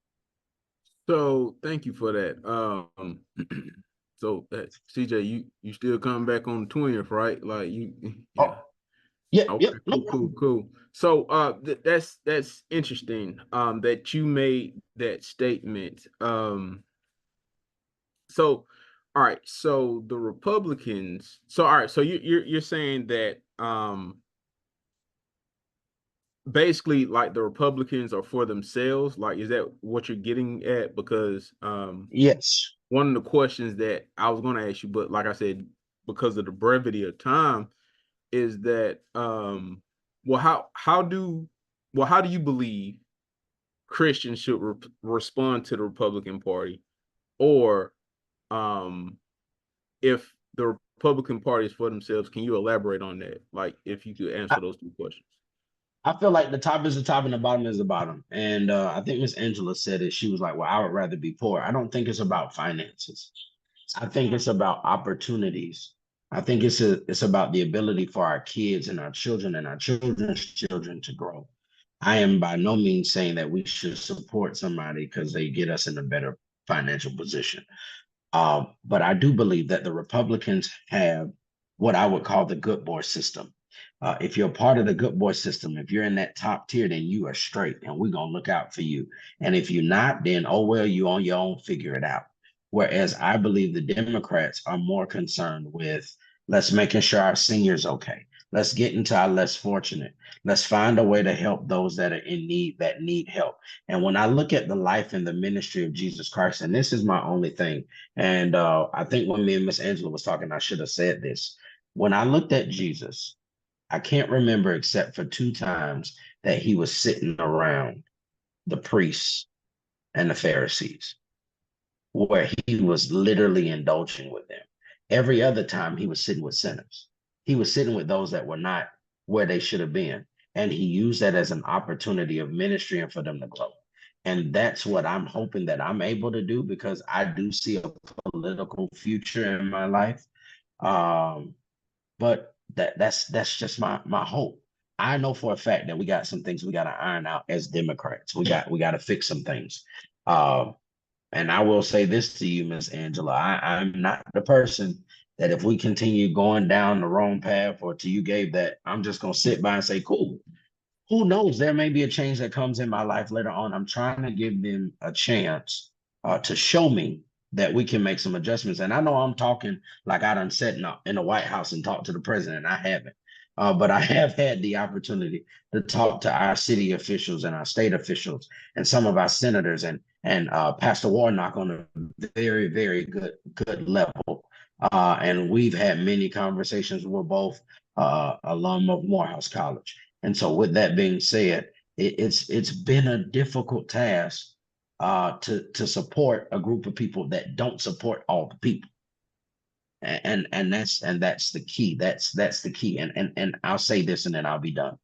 So thank you for that. So CJ, you still coming back on the 20th, right? Like you, yeah. Oh, yeah, Okay, yep, no cool. So that's interesting. That you made that statement. So all right, so the Republicans. So all right, so you're saying that basically like the Republicans are for themselves. Like, is that what you're getting at? Because Yes. one of the questions that I was going to ask you, but like I said, because of the brevity of time, is that how do you believe Christians should respond to the Republican Party, or if the Republican Party is for themselves? Can you elaborate on that? Like, if you could answer those two questions. I feel like the top is the top and the bottom is the bottom. And I think Miss Angela said it. She was like, well, I would rather be poor. I don't think it's about finances. I think it's about opportunities. I think it's about the ability for our kids and our children and our children's children to grow. I am by no means saying that we should support somebody because they get us in a better financial position. But I do believe that the Republicans have what I would call the good boy system. If you're part of the good boy system, if you're in that top tier, then you are straight and we're going to look out for you. And if you're not, then oh, well, you on your own, figure it out. Whereas I believe the Democrats are more concerned with let's making sure our seniors okay. Let's get into our less fortunate. Let's find a way to help those that are in need, that need help. And when I look at the life and the ministry of Jesus Christ, and this is my only thing, and I think when me and Miss Angela was talking, I should have said this. When I looked at Jesus, I can't remember except for 2 times that he was sitting around the priests and the Pharisees, where he was literally indulging with them. Every other time he was sitting with sinners. He was sitting with those that were not where they should have been. And he used that as an opportunity of ministry and for them to grow. And that's what I'm hoping that I'm able to do, because I do see a political future in my life. But that's just my hope. I know for a fact that we got some things we got to iron out as Democrats. We got to fix some things. And I will say this to you, Miss Angela, I'm not the person that if we continue going down the wrong path, or to you, Gabe, that I'm just gonna sit by and say, cool. Who knows? There may be a change that comes in my life later on. I'm trying to give them a chance to show me that we can make some adjustments. And I know I'm talking like I done sat in the White House and talked to the president. I haven't. But I have had the opportunity to talk to our city officials and our state officials and some of our senators and Pastor Warnock on a very, very good level. And we've had many conversations. We're both alum of Morehouse College. And so with that being said, it's been a difficult task to support a group of people that don't support all the people. And that's the key. That's the key. And I'll say this and then I'll be done.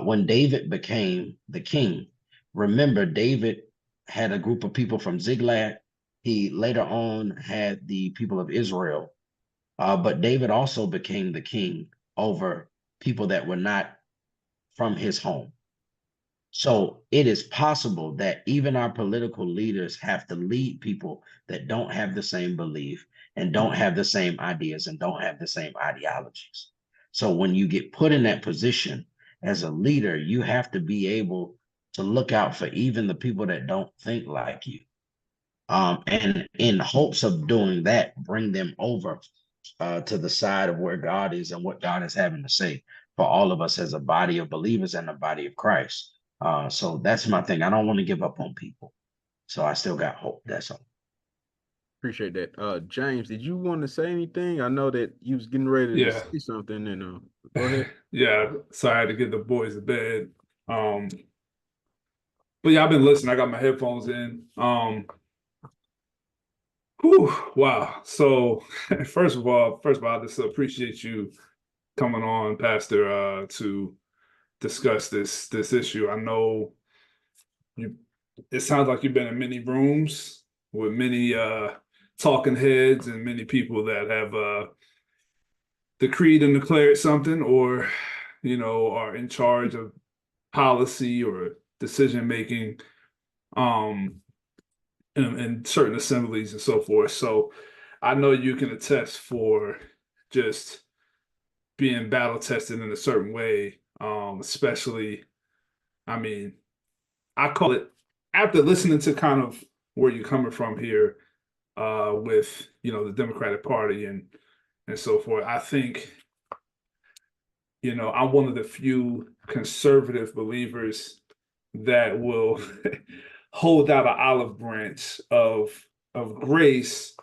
When David became the king, remember David had a group of people from Ziklag. He later on had the people of Israel. But David also became the king over people that were not from his home. So it is possible that even our political leaders have to lead people that don't have the same belief and don't have the same ideas and don't have the same ideologies. So when you get put in that position as a leader, you have to be able to look out for even the people that don't think like you. And in hopes of doing that, bring them over to the side of where God is and what God is having to say for all of us as a body of believers and a body of Christ. So that's my thing. I don't want to give up on people. So I still got hope. That's all. Appreciate that. James, did you want to say anything? I know that you was getting ready to Yeah. say something, and go ahead. Yeah, sorry I had to get the boys to bed. But yeah, I've been listening. I got my headphones in. Wow. So first of all, I just appreciate you coming on, Pastor, to discuss this issue. I know it sounds like you've been in many rooms with many talking heads and many people that have decreed and declared something, or are in charge of policy or decision making in certain assemblies and so forth. So I know you can attest for just being battle tested in a certain way, especially, I mean, I call it, after listening to kind of where you're coming from here with the Democratic Party and so forth. I think I'm one of the few conservative believers that will hold out an olive branch of grace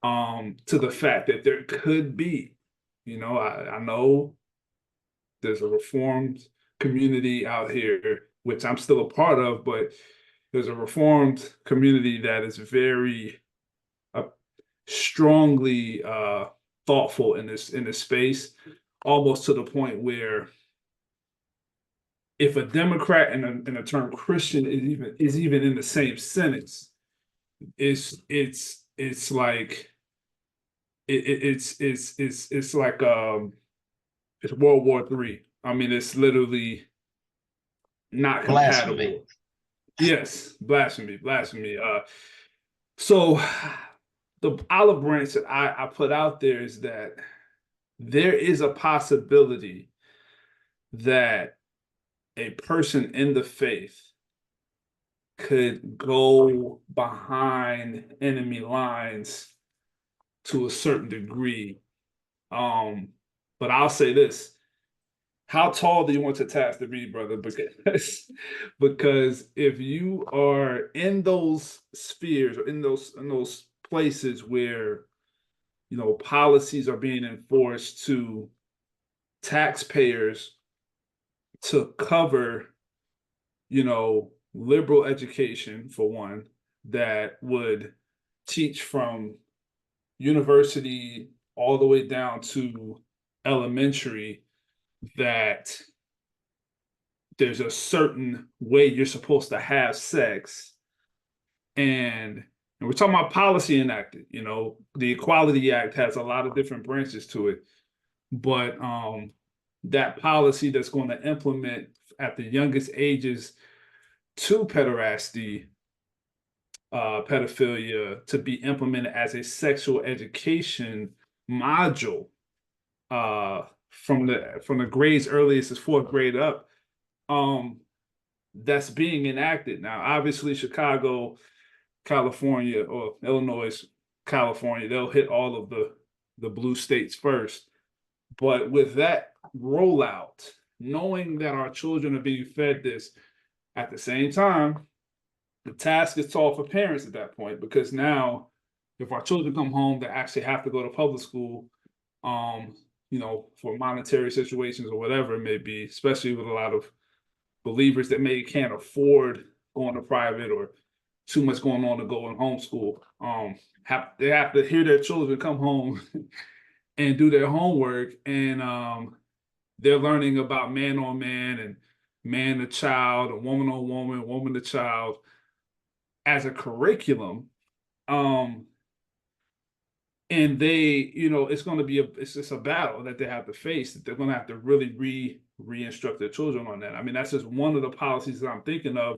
to the fact that there could be, I know there's a reformed community out here, which I'm still a part of, but there's a reformed community that is very strongly thoughtful in this space, almost to the point where if a Democrat and a term Christian is even in the same sentence, it's like it's like it's World War III. I mean, it's literally not compatible. Blasphemy. Yes, blasphemy. So the olive branch that I put out there is that there is a possibility that a person in the faith could go behind enemy lines to a certain degree. But I'll say this: how tall do you want your task to be, brother? Because if you are in those spheres or in those places where policies are being enforced to taxpayers to cover liberal education, for one, that would teach from university all the way down to elementary that there's a certain way you're supposed to have sex. And we're talking about policy enacted. You know, the Equality Act has a lot of different branches to it. But that policy that's going to implement at the youngest ages to pederasty, pedophilia, to be implemented as a sexual education module from the grades earliest as fourth grade up, that's being enacted now. Obviously, Chicago, California, or Illinois, California, they'll hit all of the blue states first. But with that rollout, knowing that our children are being fed this, at the same time, the task is tall for parents at that point, because now if our children come home that actually have to go to public school, you know, for monetary situations or whatever it may be, especially with a lot of believers that maybe can't afford going to private or too much going on to go in homeschool, they have to hear their children come home and do their homework, and they're learning about man on man and man to child, and woman on woman, woman to child as a curriculum. And they, you know, it's going to be it's just a battle that they have to face, that they're going to have to really re-instruct their children on that. I mean, that's just one of the policies that I'm thinking of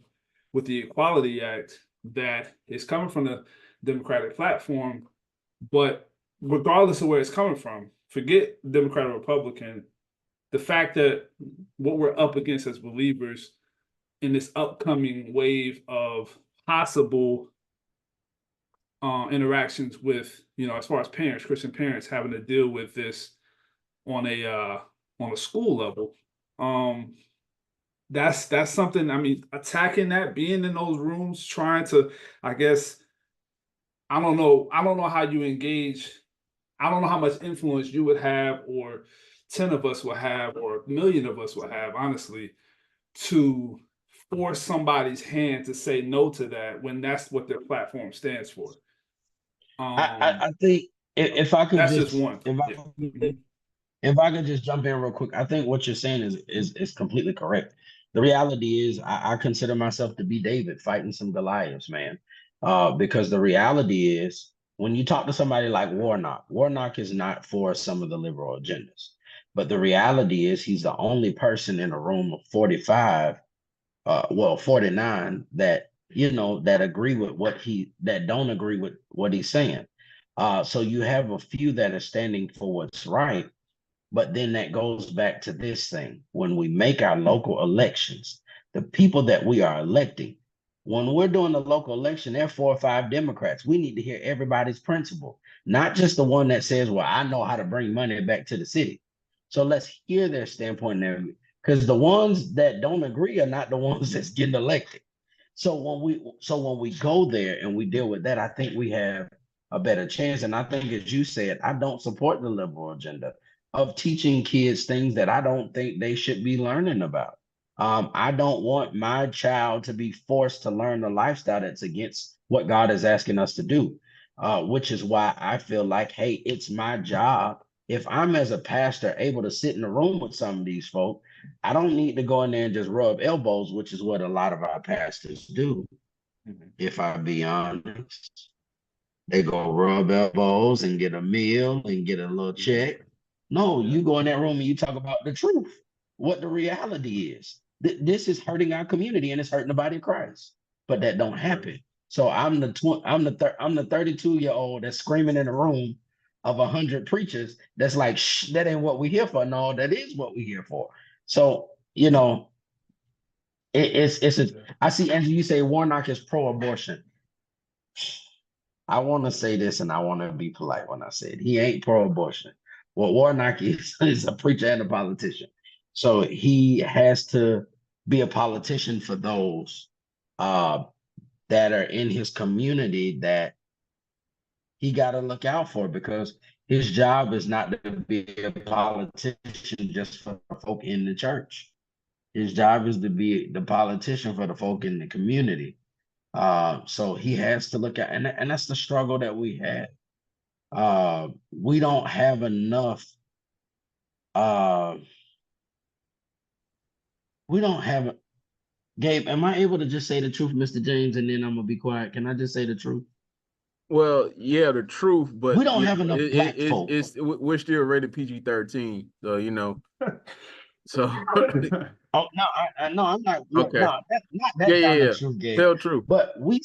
with the Equality Act that is coming from the Democratic platform. But regardless of where it's coming from, forget Democrat or Republican, the fact that what we're up against as believers in this upcoming wave of possible interactions with, you know, as far as parents, Christian parents having to deal with this on a school level, that's something. I mean, attacking that, being in those rooms, trying to, I guess, I don't know how you engage. I don't know how much influence you would have, or 10 of us will have, or a million of us will have, honestly, to force somebody's hand to say no to that when that's what their platform stands for. I think if I could That's just, just one. if I, Yeah. if I could just jump in real quick, I think what you're saying is completely correct. The reality is, I consider myself to be David fighting some Goliaths, man. Because the reality is, when you talk to somebody like Warnock is not for some of the liberal agendas. But the reality is, he's the only person in a room of 45, 49, that, you know, that agree with that don't agree with what he's saying. So you have a few that are standing for what's right. But then that goes back to this thing. When we make our local elections, the people that we are electing, when we're doing the local election, there are 4 or 5 Democrats. We need to hear everybody's principle, not just the one that says, well, I know how to bring money back to the city. So let's hear their standpoint there, because the ones that don't agree are not the ones that's getting elected. So when we go there and we deal with that, I think we have a better chance. And I think, as you said, I don't support the liberal agenda of teaching kids things that I don't think they should be learning about. I don't want my child to be forced to learn a lifestyle that's against what God is asking us to do, which is why I feel like, hey, it's my job. If I'm, as a pastor, able to sit in a room with some of these folk, I don't need to go in there and just rub elbows, which is what a lot of our pastors do. If I be honest, they go rub elbows and get a meal and get a little check. No, you go in that room and you talk about the truth, what the reality is. This is hurting our community and it's hurting the body of Christ. But that don't happen. So I'm the 32-year-old that's screaming in a room of 100 preachers. That's like, shh, that ain't what we're here for. No, that is what we're here for. So, you know, I see, Andrew, you say Warnock is pro-abortion. I want to say this, and I want to be polite when I say it. He ain't pro-abortion. Well, Warnock is a preacher and a politician. So he has to be a politician for those that are in his community that he got to look out for, because his job is not to be a politician just for folk in the church. His job is to be the politician for the folk in the community. So he has to look at, and that's the struggle that we had. We don't have enough. We don't have. Gabe, am I able to just say the truth, Mr. James, and then I'm gonna be quiet? Can I just say the truth? Well, yeah, the truth, We but don't have enough black folk. we're still rated PG-13, so you know. So Oh no, no, I'm not. Yeah, okay, no, that's not yeah, that yeah, kind of yeah. truth, Gabe. Tell truth. But we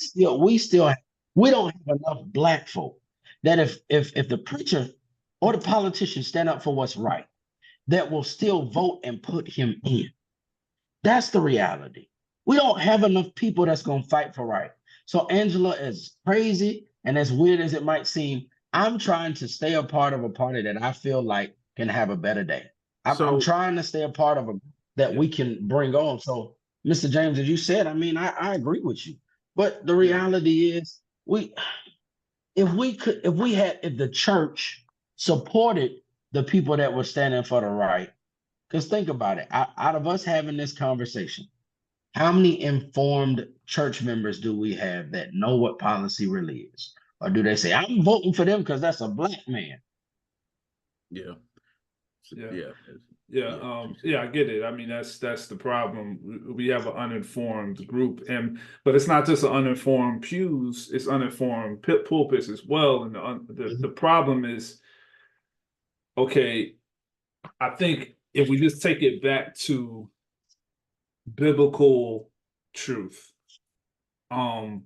don't have enough black folk that if the preacher or the politician stand up for what's right, that will still vote and put him in. That's the reality. We don't have enough people that's gonna fight for right. So Angela, as crazy and as weird as it might seem, I'm trying to stay a part of a party that I feel like can have a better day. I'm So trying to stay a part of a that Yeah. we can bring on. So, Mr. James, as you said, I mean, I agree with you. But the Yeah. reality is, if the church supported the people that were standing for the right, because think about it, out of us having this conversation, how many informed church members do we have that know what policy really is? Or do they say, I'm voting for them because that's a black man? yeah, Yeah. yeah, Yeah, I get it. I mean, that's the problem. We have an uninformed group, but it's not just an uninformed pews; it's uninformed pulpits as well. And the problem is, okay, I think if we just take it back to biblical truth, um,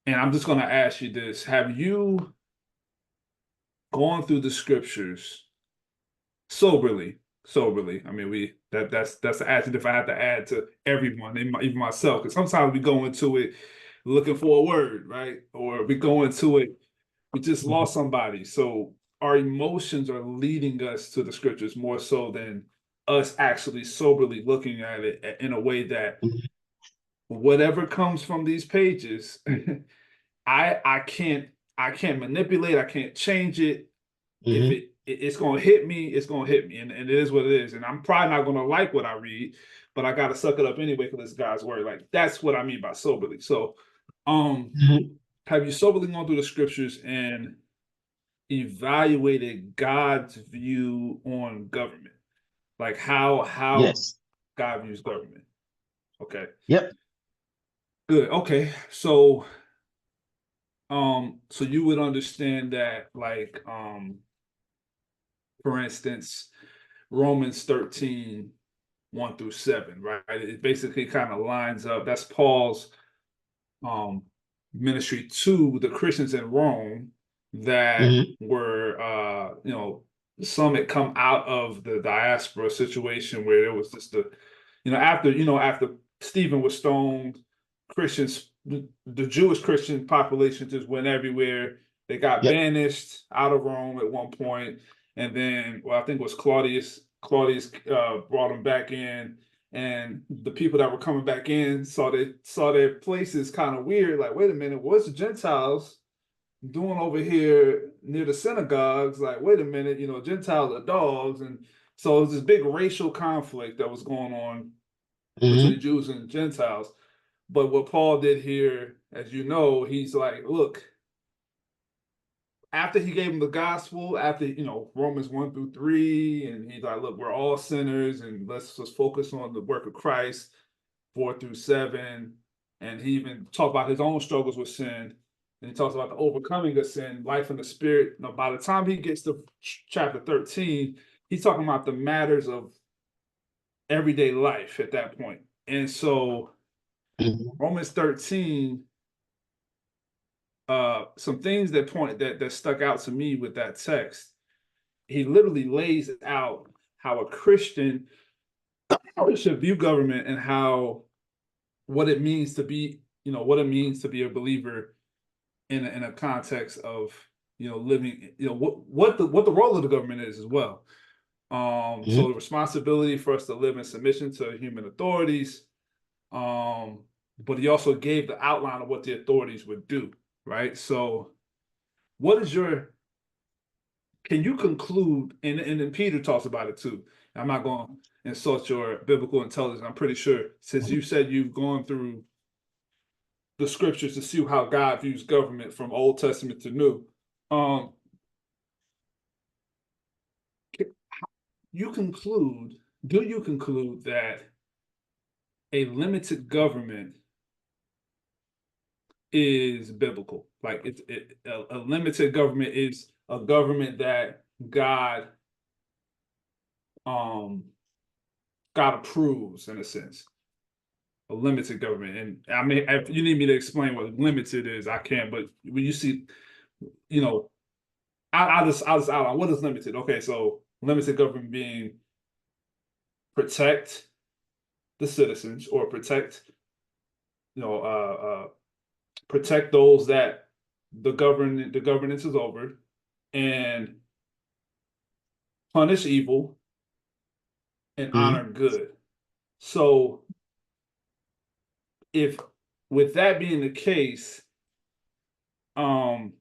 and I'm just going to ask you this: have you gone through the scriptures soberly? Soberly. I mean, that's the adjective I have to add to everyone, even myself, because sometimes we go into it looking for a word, right? Or we go into it, we just lost somebody. So our emotions are leading us to the scriptures more so than us actually soberly looking at it in a way that whatever comes from these pages, I can't manipulate, I can't change it. If it's gonna hit me, it's gonna hit me, and it is what it is. And I'm probably not gonna like what I read, but I gotta suck it up anyway because it's God's word. Like that's what I mean by soberly. So, have you soberly gone through the scriptures and evaluated God's view on government? Like how Yes. God views government. Okay. Yep. Good. Okay. So you would understand that, like, for instance, Romans 13, 1 through 7, right? It basically kind of lines up. That's Paul's ministry to the Christians in Rome that were, some had come out of the diaspora situation where there was just after Stephen was stoned, Christians, the Jewish Christian population just went everywhere. They got Yep. banished out of Rome at one point, and then, well, I think it was Claudius. Claudius brought them back in, and the people that were coming back in saw their places kind of weird. Like, wait a minute, what's the Gentiles doing over here near the synagogues? Like, wait a minute, Gentiles are dogs, and so it was this big racial conflict that was going on between Jews and Gentiles. But what Paul did here, as you know, he's like, look, after he gave them the gospel, after Romans 1 through 3, and he's like, look, we're all sinners, and let's just focus on the work of Christ, 4 through 7. And he even talked about his own struggles with sin. And he talks about the overcoming of sin, life in the spirit. Now, by the time he gets to chapter 13, he's talking about the matters of everyday life at that point. And so Romans 13, some things that stuck out to me with that text, he literally lays out how a Christian should view government and what it means to be a believer in a context of living, what the role of the government is as well. So the responsibility for us to live in submission to human authorities. But he also gave the outline of what the authorities would do, right? So can you conclude, and then Peter talks about it too. I'm not going to insult your biblical intelligence. I'm pretty sure, since you said you've gone through the scriptures to see how God views government from Old Testament to New, Um, you conclude, do you conclude that a limited government is biblical? Like a limited government is a government that God um God approves in a sense. A limited government. And I mean, if you need me to explain what limited is, I can, but when you see, you know, I'll just outline what is limited. Okay, so limited government being protect the citizens or protect, you know, protect those that the governance is over, and punish evil and honor Mhm. good. So if with that being the case, um,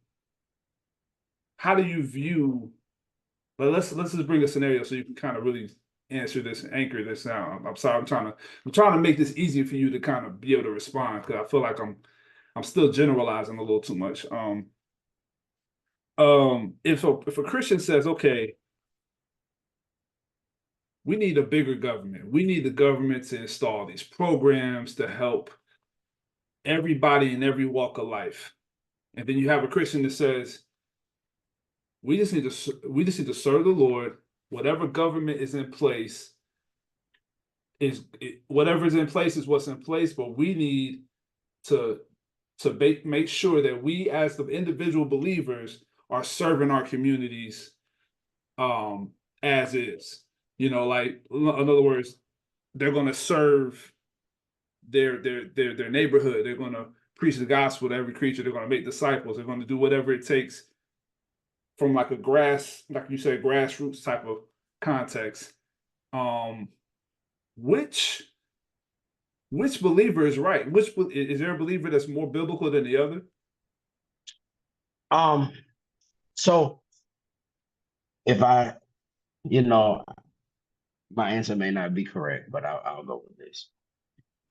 how do you view, but let's just bring a scenario so you can kind of really answer this and anchor this now. I'm sorry, I'm trying to make this easier for you to kind of be able to respond because I feel like I'm still generalizing a little too much. If a Christian says, okay, we need a bigger government, we need the government to install these programs to help everybody in every walk of life, and then you have a Christian that says, we just need to serve the Lord. Whatever government is in place whatever is in place is what's in place, but we need to make sure that we as the individual believers are serving our communities um as is. You know, like in other words, they're going to serve their neighborhood. They're going to preach the gospel to every creature. They're going to make disciples. They're going to do whatever it takes from like like you said, grassroots type of context. Um, which believer is right? Which is there a believer that's more biblical than the other? Um, so if I, you know, my answer may not be correct, but I'll go with this.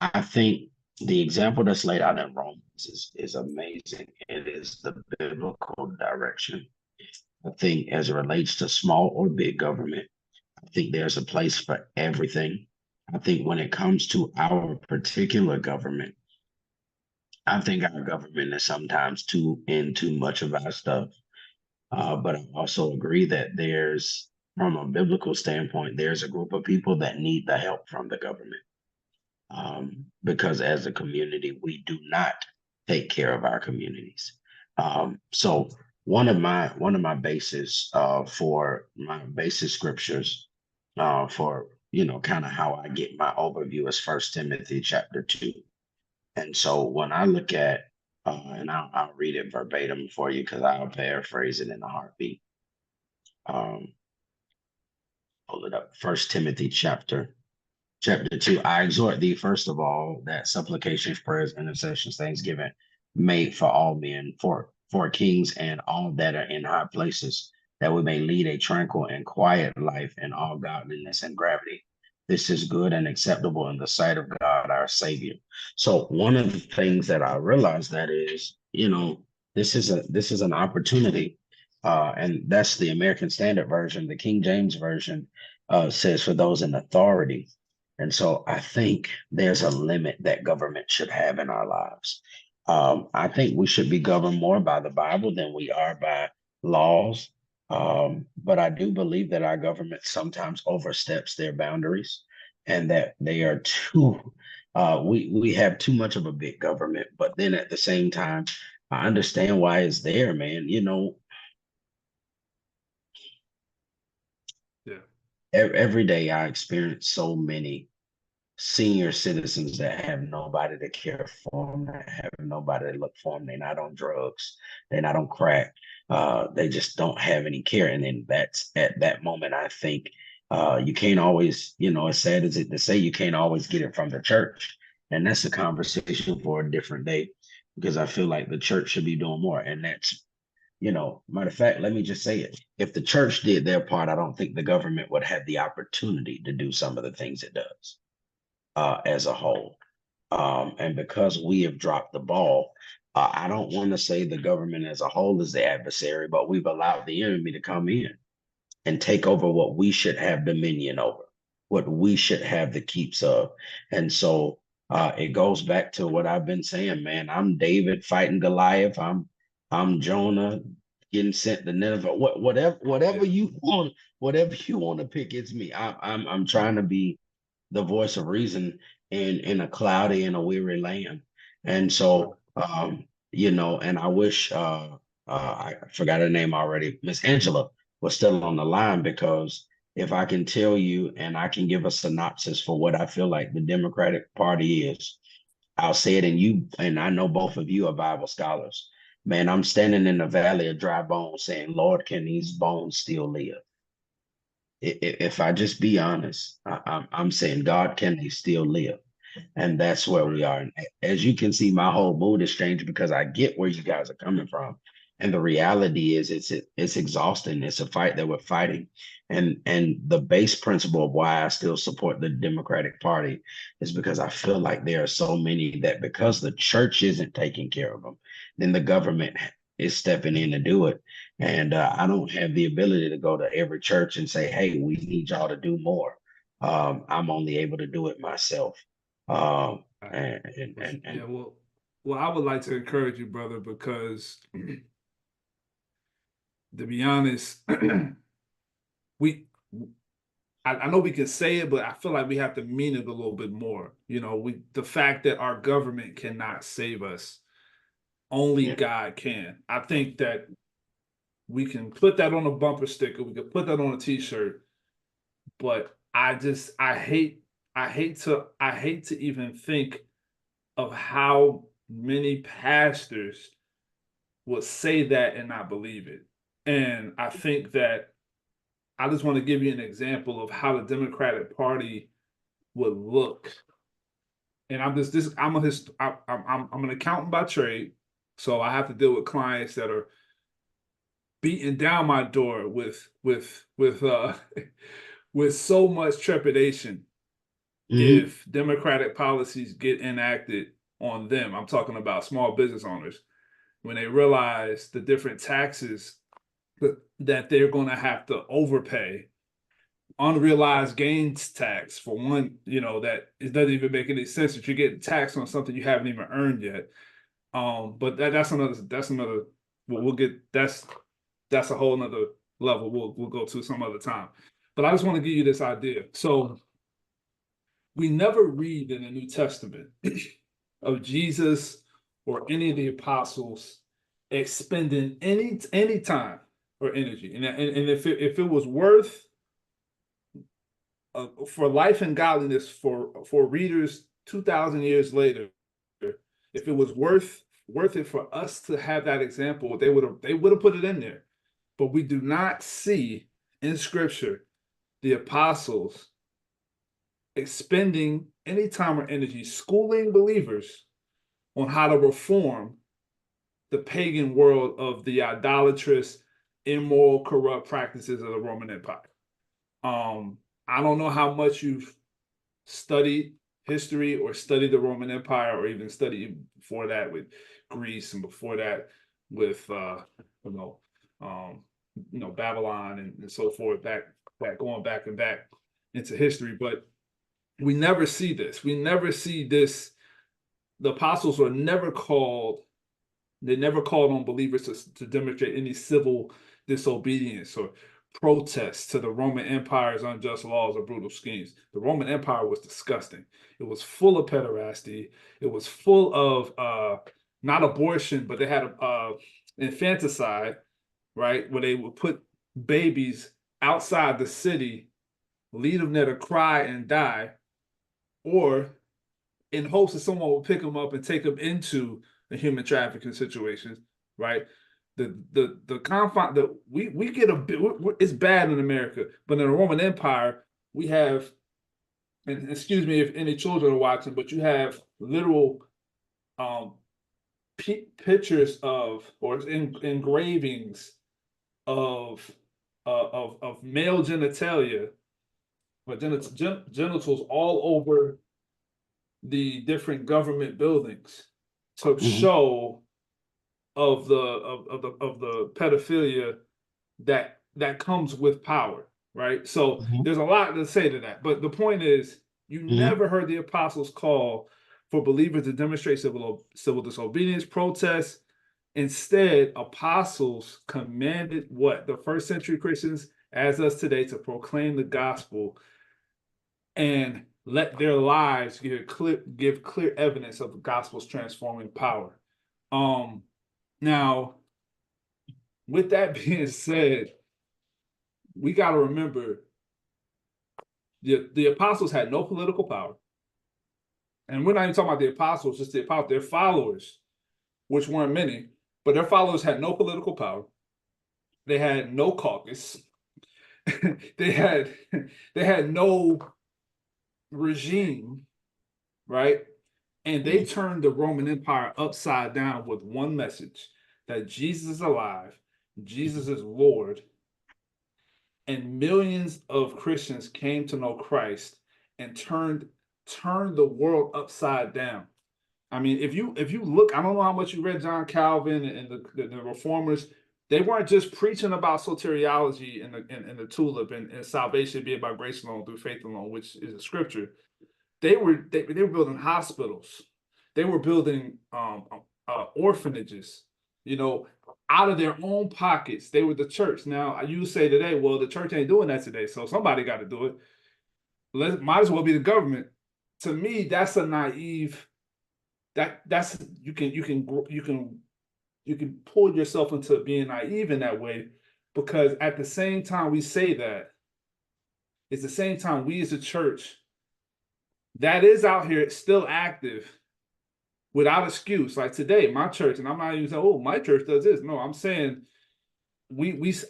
I think the example that's laid out in Romans is amazing. It is the biblical direction. I think as it relates to small or big government, I think there's a place for everything. I think when it comes to our particular government, I think our government is sometimes too in too much of our stuff. But I also agree that from a biblical standpoint, there's a group of people that need the help from the government. Because as a community, we do not take care of our communities. So one of my bases for my basis scriptures for kind of how I get my overview is First Timothy chapter 2. And so when I look at and I'll read it verbatim for you because I'll paraphrase it in a heartbeat. Um, Pull it up. First Timothy chapter 2. I exhort thee, first of all, that supplications, prayers, intercessions, thanksgiving made for all men, for kings and all that are in high places, that we may lead a tranquil and quiet life in all godliness and gravity. This is good and acceptable in the sight of God, our Savior. So one of the things that I realized that is, this is an opportunity, and that's the American Standard Version. The King James Version says for those in authority. And so I think there's a limit that government should have in our lives. I think we should be governed more by the Bible than we are by laws. But I do believe that our government sometimes oversteps their boundaries and that they are we have too much of a big government. But then at the same time, I understand why it's there, man. Yeah. Every day I experience so many senior citizens that have nobody to care for them, that have nobody to look for them. They're not on drugs, they're not on crack. They just don't have any care. And then that's at that moment, I think you can't always, as sad as it to say, you can't always get it from the church. And that's a conversation for a different day because I feel like the church should be doing more. And that's, matter of fact, let me just say it. If the church did their part, I don't think the government would have the opportunity to do some of the things it does as a whole. And because we have dropped the ball, I don't want to say the government as a whole is the adversary, but we've allowed the enemy to come in and take over what we should have dominion over, what we should have the keeps of. And so it goes back to what I've been saying, man. I'm David fighting Goliath. I'm Jonah getting sent to Nineveh. Whatever whatever you want to pick, it's me. I'm trying to be the voice of reason in a cloudy and a weary land. And so and I wish I forgot her name already, Miss Angela was still on the line, because if I can tell you and I can give a synopsis for what I feel like the Democratic Party is, I'll say it, and I know both of you are Bible scholars. Man, I'm standing in the valley of dry bones saying, Lord, can these bones still live? If I just be honest, I'm saying, God, can they still live? And that's where we are. And as you can see, my whole mood is changed because I get where you guys are coming from. And the reality is it's exhausting. It's a fight that we're fighting. And the base principle of why I still support the Democratic Party is because I feel like there are so many that, because the church isn't taking care of them, then the government is stepping in to do it. And I don't have the ability to go to every church and say, hey, we need y'all to do more. I'm only able to do it myself. Um, Yeah, well, I would like to encourage you, brother, because to be honest, we I know we can say it, but I feel like we have to mean it a little bit more. The fact that our government cannot save us, only yeah, God can. I think that we can put that on a bumper sticker, we can put that on a t-shirt, but I hate to even think of how many pastors would say that and not believe it. And I think that I just want to give you an example of how the Democratic Party would look. And I'm an accountant by trade, so I have to deal with clients that are beating down my door with with so much trepidation mhm, if Democratic policies get enacted on them. I'm talking about small business owners, when they realize the different taxes that they're going to have to overpay. Unrealized gains tax, for one, that it doesn't even make any sense that you're getting taxed on something you haven't even earned yet. But that's another we'll get that's a whole nother level we'll go to some other time. But I just want to give you this idea. So we never read in the New Testament of Jesus or any of the apostles expending any time or energy. And if it was worth for life and godliness for readers 2,000 years later, if it was worth it for us to have that example, they would have put it in there. But we do not see in Scripture the apostles expending any time or energy schooling believers on how to reform the pagan world of the idolatrous, immoral, corrupt practices of the Roman Empire. I don't know how much you've studied history or studied the Roman Empire, or even studied before that with Greece, and before that with Babylon and so forth, back going back and back into history. But we never see this. We never see this. The apostles were never called. They never called on believers to demonstrate any civil disobedience or protest to the Roman Empire's unjust laws or brutal schemes. The Roman Empire was disgusting. It was full of pederasty. It was full of not abortion, but they had infanticide, right? Where they would put babies outside the city, leave them there to cry and die, or in hopes that someone will pick them up and take them into the human trafficking situations, right? The confine that we get a bit, it's bad in America, but in the Roman Empire we have, and excuse me if any children are watching, but you have literal um pictures of, or engravings of of male genitalia, but genitals all over the different government buildings to show of the pedophilia that comes with power, right? So there's a lot to say to that, but the point is, you never heard the apostles call for believers to demonstrate civil disobedience, protest. Instead, apostles commanded what the first century Christians, as us today, to proclaim the gospel and let their lives give clear evidence of the gospel's transforming power. Now, with that being said, we got to remember the apostles had no political power. And we're not even talking about the apostles, just the apostles, their followers, which weren't many, but their followers had no political power. They had no caucus. they had no regime, right? And they turned the Roman Empire upside down with one message, that Jesus is alive, Jesus is Lord, and millions of Christians came to know Christ and turned the world upside down. I mean, if you look, I don't know how much you read John Calvin and the reformers. They weren't just preaching about soteriology and the tulip and salvation being by grace alone through faith alone, which is a scripture. They were building hospitals. They were building orphanages, out of their own pockets. They were the church. Now, you say today, well, the church ain't doing that today, so somebody got to do it. Might as well be the government. To me, that's a naive. That's you can pull yourself into being naive in that way, because at the same time we say that, it's the same time we as a church that is out here still active without excuse. Like today, my church, and I'm not even saying, oh, my church does this. No, I'm saying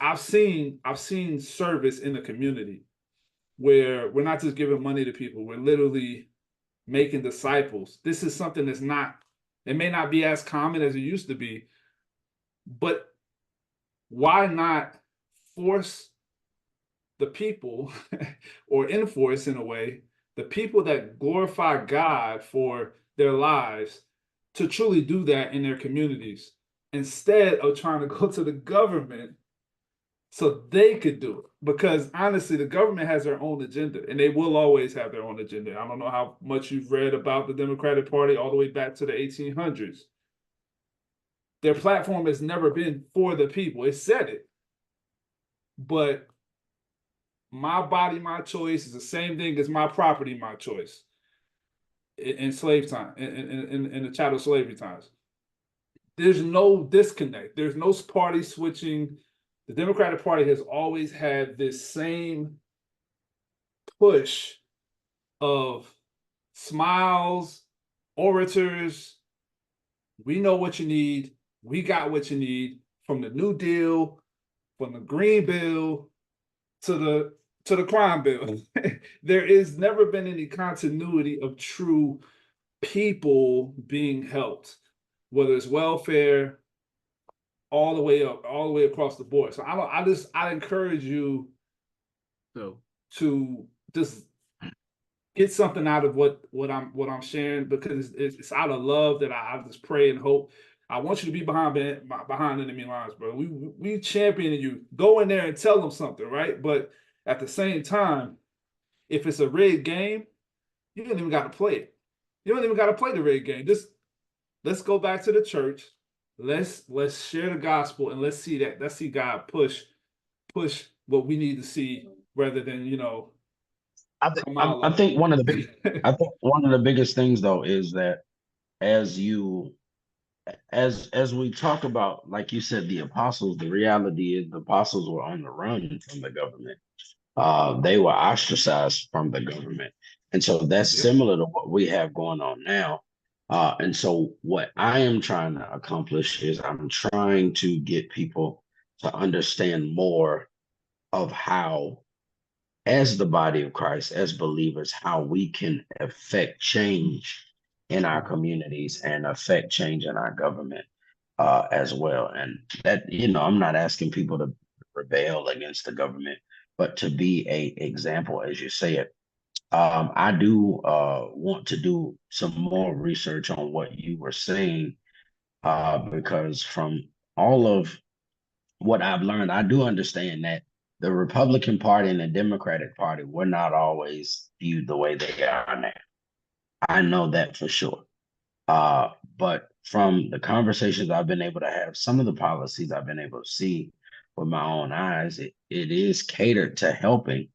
I've seen service in the community where we're not just giving money to people, we're literally making disciples. This is something it may not be as common as it used to be, but why not force the people or enforce, in a way, the people that glorify God for their lives to truly do that in their communities, instead of trying to go to the government so they could do it? Because honestly, the government has their own agenda, and they will always have their own agenda. I don't know how much you've read about the Democratic Party all the way back to the 1800s. Their platform has never been for the people. It said it, but my body, my choice is the same thing as my property, my choice. In slave time, in the chattel slavery times, there's no disconnect. There's no party switching. The Democratic Party has always had this same push of smiles, orators. We know what you need. We got what you need, from the New Deal, from the Green Bill to the crime bill. There has never been any continuity of true people being helped, whether it's welfare, all the way up, all the way across the board. So I encourage you to just get something out of what I'm sharing, because it's out of love that I just pray and hope. I want you to be behind enemy lines, bro. We championing you. Go in there and tell them something, right? But at the same time, if it's a rigged game, you don't even got to play it. You don't even got to play the rigged game. Just let's go back to the church. Let's share the gospel, and let's see God push what we need to see, rather than I think one of the biggest things though is that as we talk about, like you said, the apostles, the reality is the apostles were on the run from the government. They were ostracized from the government. And so that's similar to what we have going on now. And so what I am trying to accomplish is I'm trying to get people to understand more of how, as the body of Christ, as believers, how we can affect change in our communities and affect change in our government as well. And that, I'm not asking people to rebel against the government, but to be a example, as you say it, I do want to do some more research on what you were saying, because from all of what I've learned, I do understand that the Republican Party and the Democratic Party were not always viewed the way they are now. I know that for sure. But from the conversations I've been able to have, some of the policies I've been able to see with my own eyes, it is catered to helping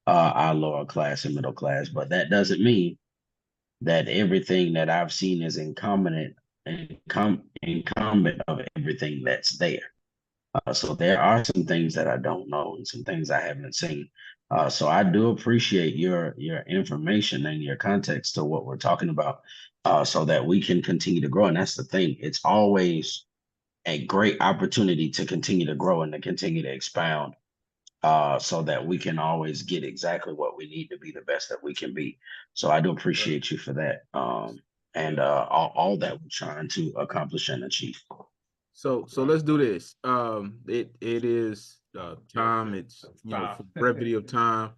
our lower class and middle class. But that doesn't mean that everything that I've seen is incumbent of everything that's there. So there are some things that I don't know and some things I haven't seen. So I do appreciate your information and your context to what we're talking about, so that we can continue to grow. And that's the thing; it's always a great opportunity to continue to grow and to continue to expound, so that we can always get exactly what we need to be the best that we can be. So I do appreciate you for that, and all that we're trying to accomplish and achieve. So let's do this. It is time. It's for brevity of time.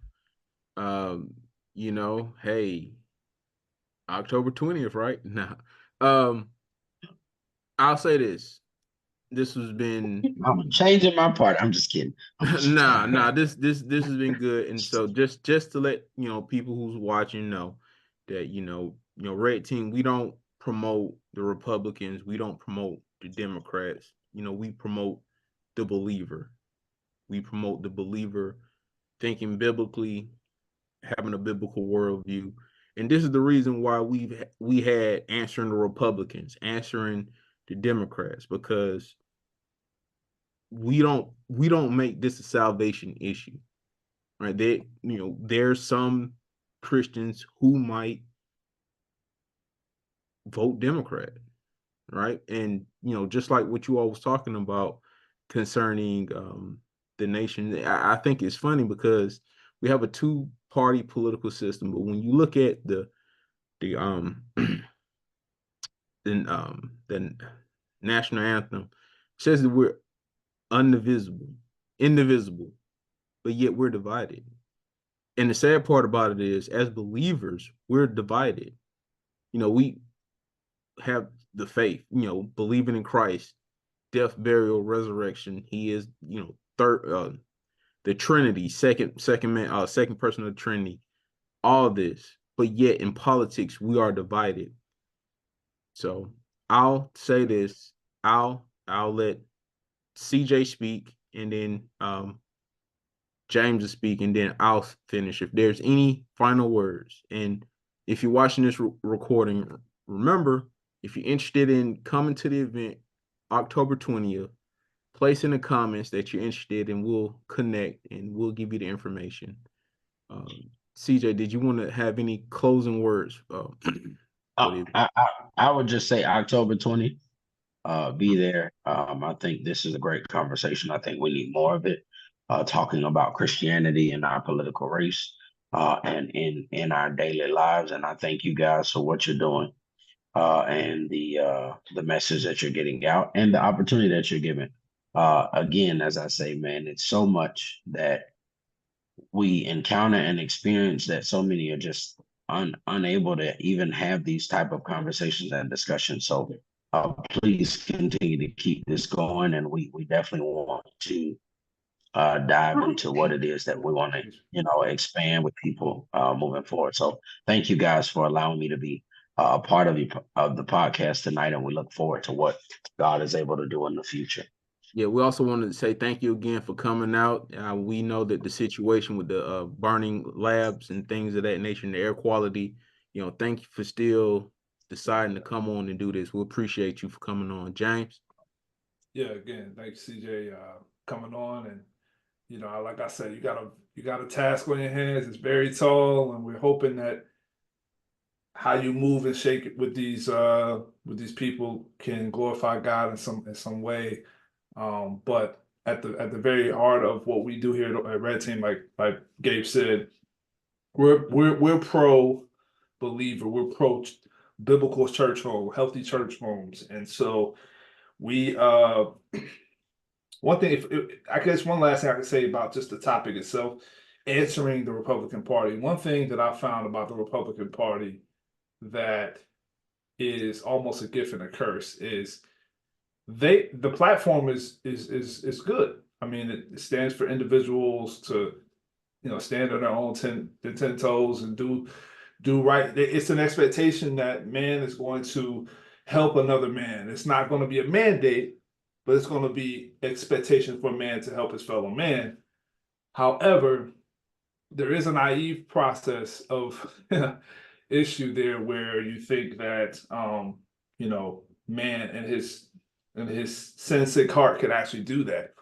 Um, hey, October 20th, right? Now, I'll say this. This has been I'm changing my part. I'm just kidding. nah. This has been good, and so just to let people who's watching know that Red Team, we don't promote the Republicans, we don't promote the Democrats. We promote the believer. We promote the believer thinking biblically, having a biblical worldview, and this is the reason why we had answering the Republicans, answering the Democrats, because we don't make this a salvation issue, right? There's some Christians who might vote Democrat, right? And just like what you all was talking about concerning the nation, I think it's funny because we have a two-party political system, but when you look at the the national anthem, it says that we're indivisible, but yet we're divided. And the sad part about it is, as believers, we're divided. We have the faith, believing in Christ, death, burial, resurrection. He is, third, the Trinity, second man, second person of the Trinity. All this, but yet in politics we are divided. So I'll say this. I'll let CJ speak, and then James will speak, and then I'll finish. If there's any final words, and if you're watching this recording, remember, if you're interested in coming to the event, October 20th, place in the comments that you're interested, and we'll connect and we'll give you the information. CJ, did you want to have any closing words? I would just say October 20th. Be there. I think this is a great conversation. I think we need more of it, talking about Christianity in our political race, and in our daily lives. And I thank you guys for what you're doing, and the message that you're getting out and the opportunity that you're giving. Again, as I say, man, it's so much that we encounter and experience that so many are just unable to even have these type of conversations and discussions. So please continue to keep this going, and we definitely want to dive into what it is that we want to expand with people moving forward. So thank you guys for allowing me to be a part of the podcast tonight, and we look forward to what God is able to do in the future. Yeah, we also wanted to say thank you again for coming out. We know that the situation with the burning labs and things of that nature, and the air quality, thank you for still deciding to come on and do this. We appreciate you for coming on. James? Yeah, again, thanks, CJ, coming on. And, like I said, you got a task on your hands. It's very tall, and we're hoping that how you move and shake it with these people can glorify God in some way. But at the very heart of what we do here at Red Team, like Gabe said, we're pro believer, we're pro biblical church home, healthy church homes, and so we one thing, I guess one last thing I can say about just the topic itself answering the Republican Party. One thing that I found about the Republican Party that is almost a gift and a curse is the platform is good. I mean, it stands for individuals to stand on their own ten toes and do right. It's an expectation that man is going to help another man. It's not going to be a mandate, but it's going to be expectation for man to help his fellow man. However, there is a naive process of issue there where you think that man and his sin sick heart could actually do that.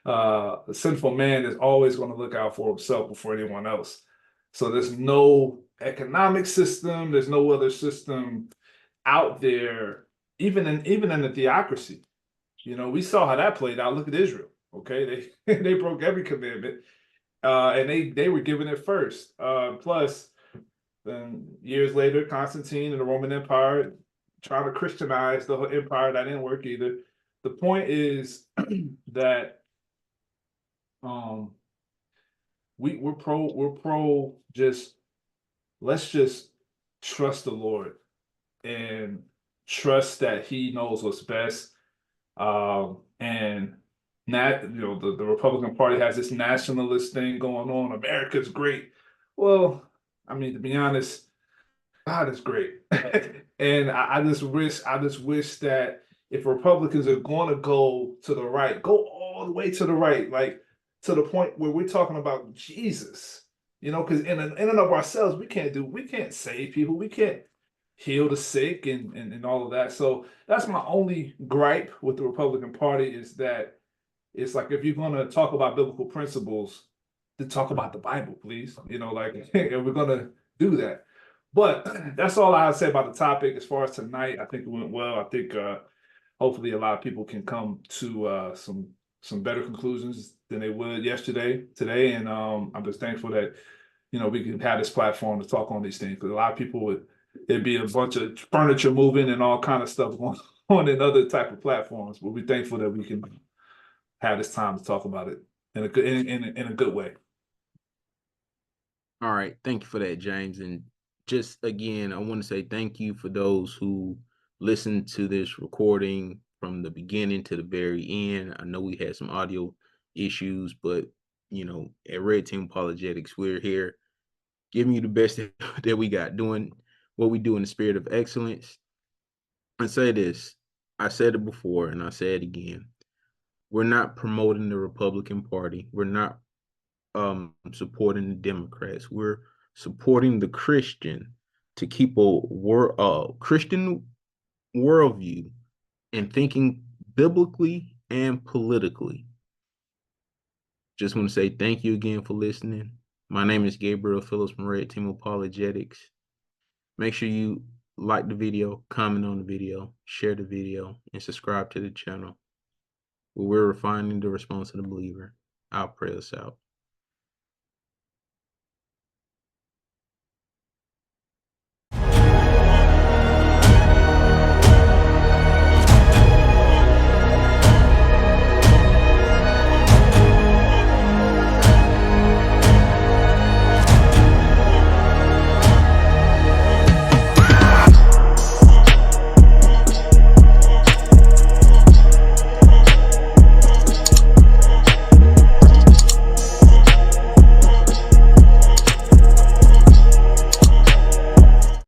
The sinful man is always going to look out for himself before anyone else. So there's no economic system, there's no other system out there, even in the theocracy. We saw how that played out. Look at Israel. Okay, they broke every commandment, and they were given it first. Plus, then years later, Constantine and the Roman Empire trying to Christianize the whole empire. That didn't work either. The point is that we're pro just let's just trust the Lord and trust that He knows what's best. And the Republican Party has this nationalist thing going on. America's great. Well, I mean, to be honest, God is great. And I just wish that if Republicans are going to go to the right, go all the way to the right, like to the point where we're talking about Jesus, because in and of ourselves, we can't save people. We can't heal the sick and all of that. So that's my only gripe with the Republican Party is that it's like, if you're going to talk about biblical principles, then talk about the Bible, please. And we're going to do that. But that's all I have to say about the topic. As far as tonight, I think it went well. I think hopefully a lot of people can come to some better conclusions than they would today. And I'm just thankful that we can have this platform to talk on these things, because a lot of people there'd be a bunch of furniture moving and all kind of stuff going on in other type of platforms. But we're thankful that we can have this time to talk about it in a good in a good way. All right. Thank you for that, James. And just again, I want to say thank you for those who listened to this recording from the beginning to the very end. I know we had some audio issues, but at Red Team Apologetics, we're here giving you the best that we got, doing what we do in the spirit of excellence. I say this, I said it before and I say it again. We're not promoting the Republican Party. We're not supporting the Democrats. We're supporting the Christian to keep a Christian worldview and thinking biblically and politically. Just want to say thank you again for listening. My name is Gabriel Phillips from Red Team Apologetics. Make sure you like the video, comment on the video, share the video, and subscribe to the channel. We're refining the response of the believer. I'll pray us out.